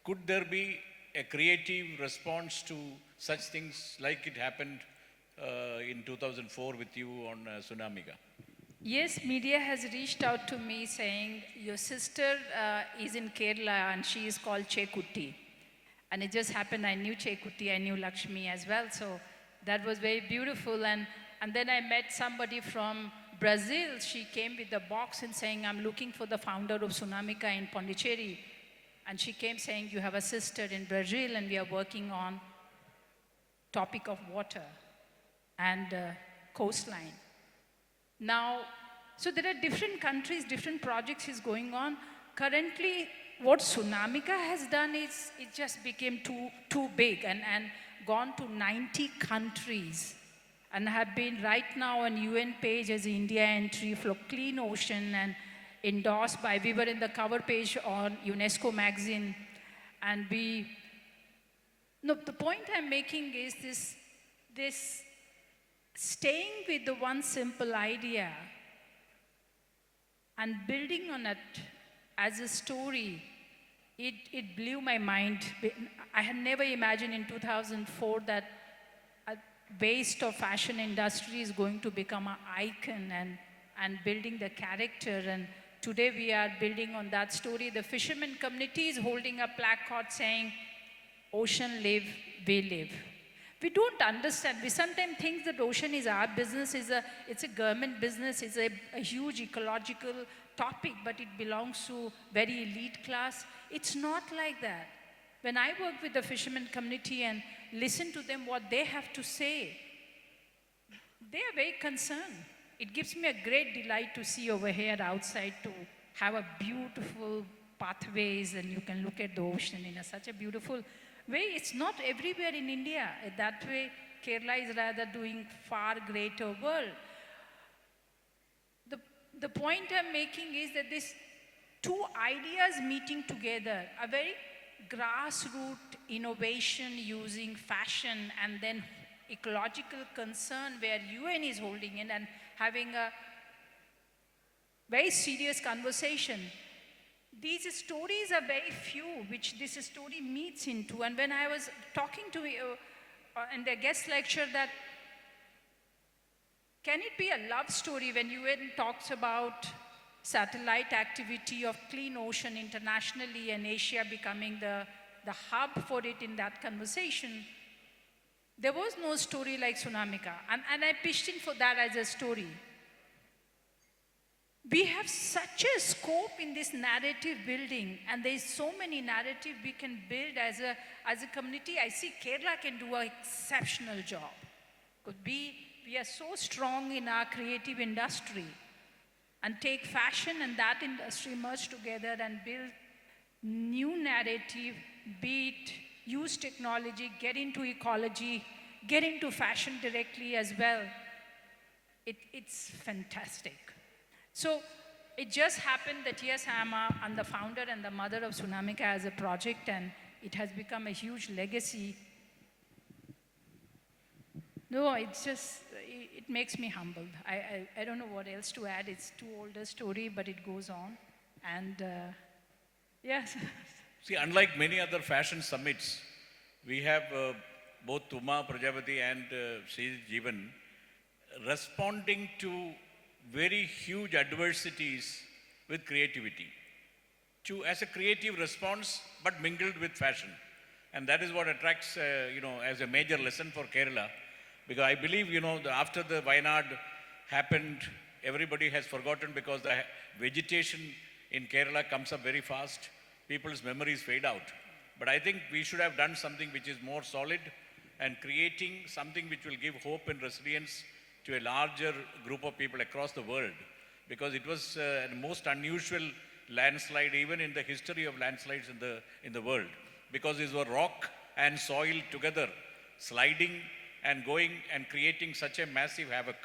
Could there be a creative response to such things like it happened in 2004 with you on Tsunamika? Yes, media has reached out to me saying, your sister is in Kerala and she is called Chekutti. And it just happened, I knew Chekutti, I knew Lakshmi as well. So that was very beautiful. And then I met somebody from Brazil. She came with a box and saying, I'm looking for the founder of Tsunamika in Pondicherry. And she came saying, you have a sister in Brazil and we are working on topic of water and coastline. Now, so there are different countries, different projects is going on. Currently, what Tsunamika has done is it just became too big and gone to 90 countries and have been right now on UN page as India entry for clean ocean and endorsed by, we were in the cover page on UNESCO magazine. And the point I'm making is this staying with the one simple idea and building on it as a story, it blew my mind. I had never imagined in 2004 that a waste of fashion industry is going to become an icon and building the character. And today we are building on that story. The fishermen community is holding a placard saying, ocean live, we live. We don't understand. We sometimes think that ocean is our business, it's a government business, it's a huge ecological topic, but it belongs to very elite class. It's not like that. When I work with the fishermen community and listen to them, what they have to say, they are very concerned. It gives me a great delight to see over here outside to have a beautiful pathways and you can look at the ocean in such a beautiful way. It's not everywhere in India. That way, Kerala is rather doing far greater world. The point I'm making is that these two ideas meeting together, a very grassroots innovation using fashion and then ecological concern where UN is holding in and having a very serious conversation. These stories are very few, which this story meets into. And when I was talking to in the guest lecture that, can it be a love story when UN talks about satellite activity of clean ocean internationally and Asia becoming the hub for it in that conversation? There was no story like Tsunamika. And I pitched in for that as a story. We have such a scope in this narrative building, and there's so many narratives we can build as a community. I see Kerala can do an exceptional job. Because we are so strong in our creative industry and take fashion and that industry merge together and build new narrative, be it use technology, get into ecology, get into fashion directly as well. It's fantastic. So it just happened that yes, I'm the founder and the mother of Tsunamika as a project, and it has become a huge legacy. No, it's just, it makes me humbled. I don't know what else to add. It's too old a story, but it goes on. And yes. See, unlike many other fashion summits, we have both Uma, Prajapati and Sreejith, Jeevan responding to very huge adversities with creativity. As a creative response, but mingled with fashion. And that is what attracts, as a major lesson for Kerala. Because I believe, after the Wayanad happened, everybody has forgotten because the vegetation in Kerala comes up very fast. People's memories fade out. But I think we should have done something which is more solid and creating something which will give hope and resilience to a larger group of people across the world. Because it was the most unusual landslide even in the history of landslides in the world. Because these were rock and soil together, sliding and going and creating such a massive havoc.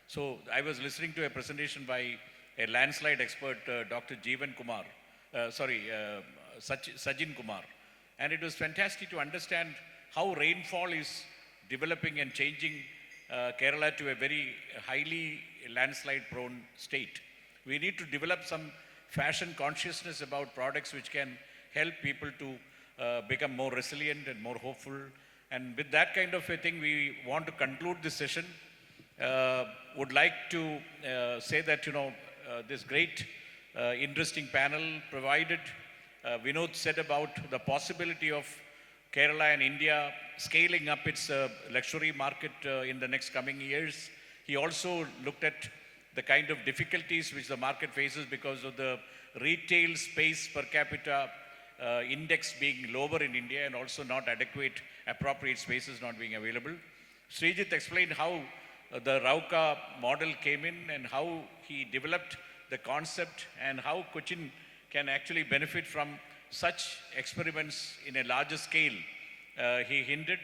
So I was listening to a presentation by a landslide expert, Dr. Jeevan Kumar, Sajin Kumar. And it was fantastic to understand how rainfall is developing and changing Kerala to a very highly landslide prone state. We need to develop some fashion consciousness about products which can help people to become more resilient and more hopeful. And with that kind of a thing, we want to conclude this session. Would like to say that, this great, interesting panel provided, Vinod said about the possibility of Kerala and India scaling up its luxury market in the next coming years. He also looked at the kind of difficulties which the market faces because of the retail space per capita index being lower in India and also not adequate, appropriate spaces not being available. Sreejith explained how the ROUKA model came in and how he developed the concept and how Cochin can actually benefit from such experiments in a larger scale. He hinted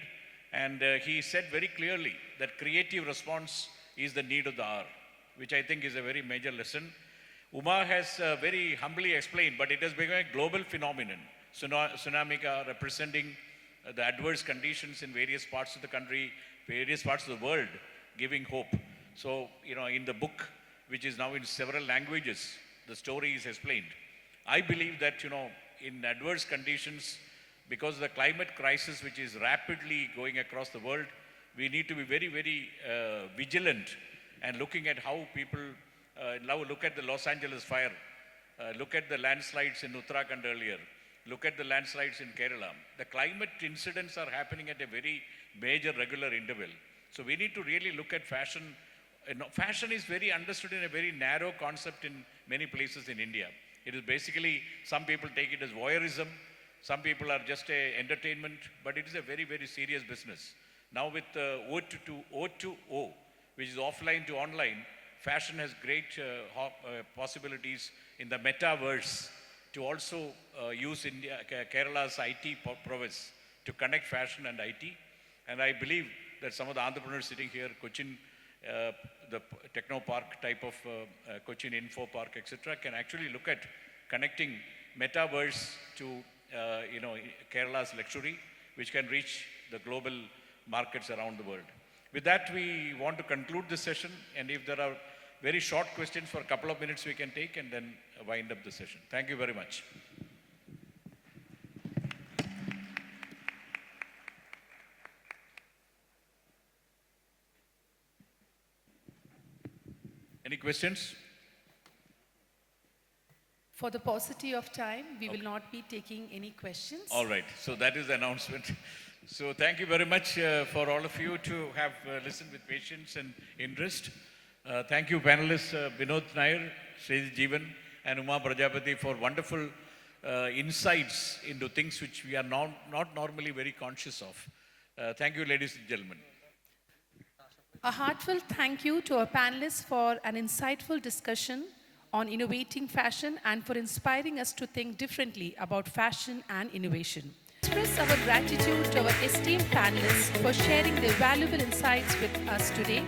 and he said very clearly that creative response is the need of the hour, which I think is a very major lesson. Uma has very humbly explained, but it has become a global phenomenon. Tsunami representing the adverse conditions in various parts of the country, various parts of the world, giving hope. So, in the book, which is now in several languages, the story is explained. I believe that, in adverse conditions, because of the climate crisis which is rapidly going across the world, we need to be very, very vigilant and looking at how people, now look at the Los Angeles fire, look at the landslides in Uttarakhand earlier, look at the landslides in Kerala. The climate incidents are happening at a very major regular interval. So we need to really look at fashion. Fashion is very understood in a very narrow concept in many places in India. It is basically, some people take it as voyeurism, some people are just entertainment, but it is a very, very serious business. Now with O2O, which is offline to online, fashion has great possibilities in the metaverse to also use Kerala's IT prowess to connect fashion and IT. And I believe that some of the entrepreneurs sitting here, Cochin, the Techno Park type of Cochin Info Park, etc., can actually look at connecting metaverse to Kerala's luxury, which can reach the global markets around the world. With that, we want to conclude this session, and if there are very short questions for a couple of minutes we can take and then wind up the session. Thank you very much. Any questions? For the paucity of time, we will not be taking any questions. All right, so that is the announcement. So thank you very much for all of you to have listened with patience and interest. Thank you panelists Vinod, Nair, Sreejith, Jeevan and Uma Prajapati for wonderful insights into things which we are not normally very conscious of. Thank you, ladies and gentlemen. A heartfelt thank you to our panelists for an insightful discussion on innovating fashion and for inspiring us to think differently about fashion and innovation. Express our gratitude to our esteemed panelists for sharing their valuable insights with us today.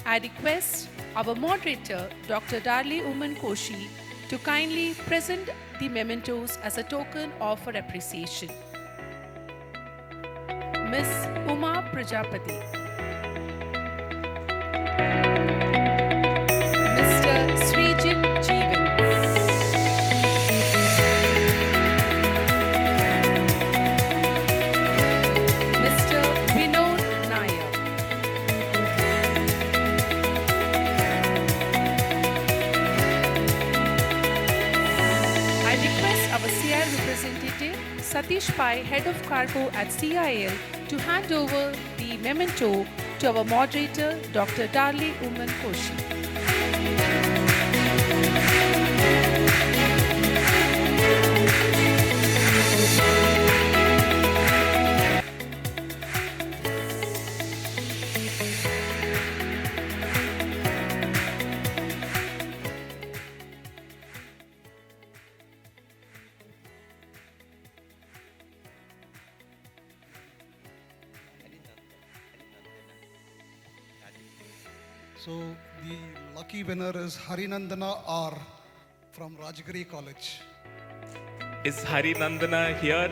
I request our moderator, Dr. Darlie Koshy, to kindly present the mementos as a token of our appreciation. Ms. Uma Prajapati. Mr. Sreejith Jeevan. Mr. Vinod Nair. I request our CIL representative, Satish Pai, Head of Cargo at CIL, to hand over the memento to our moderator, Dr. Darlie Koshy. So the lucky winner is Harinandana R from Rajagiri College. Is Harinandana here?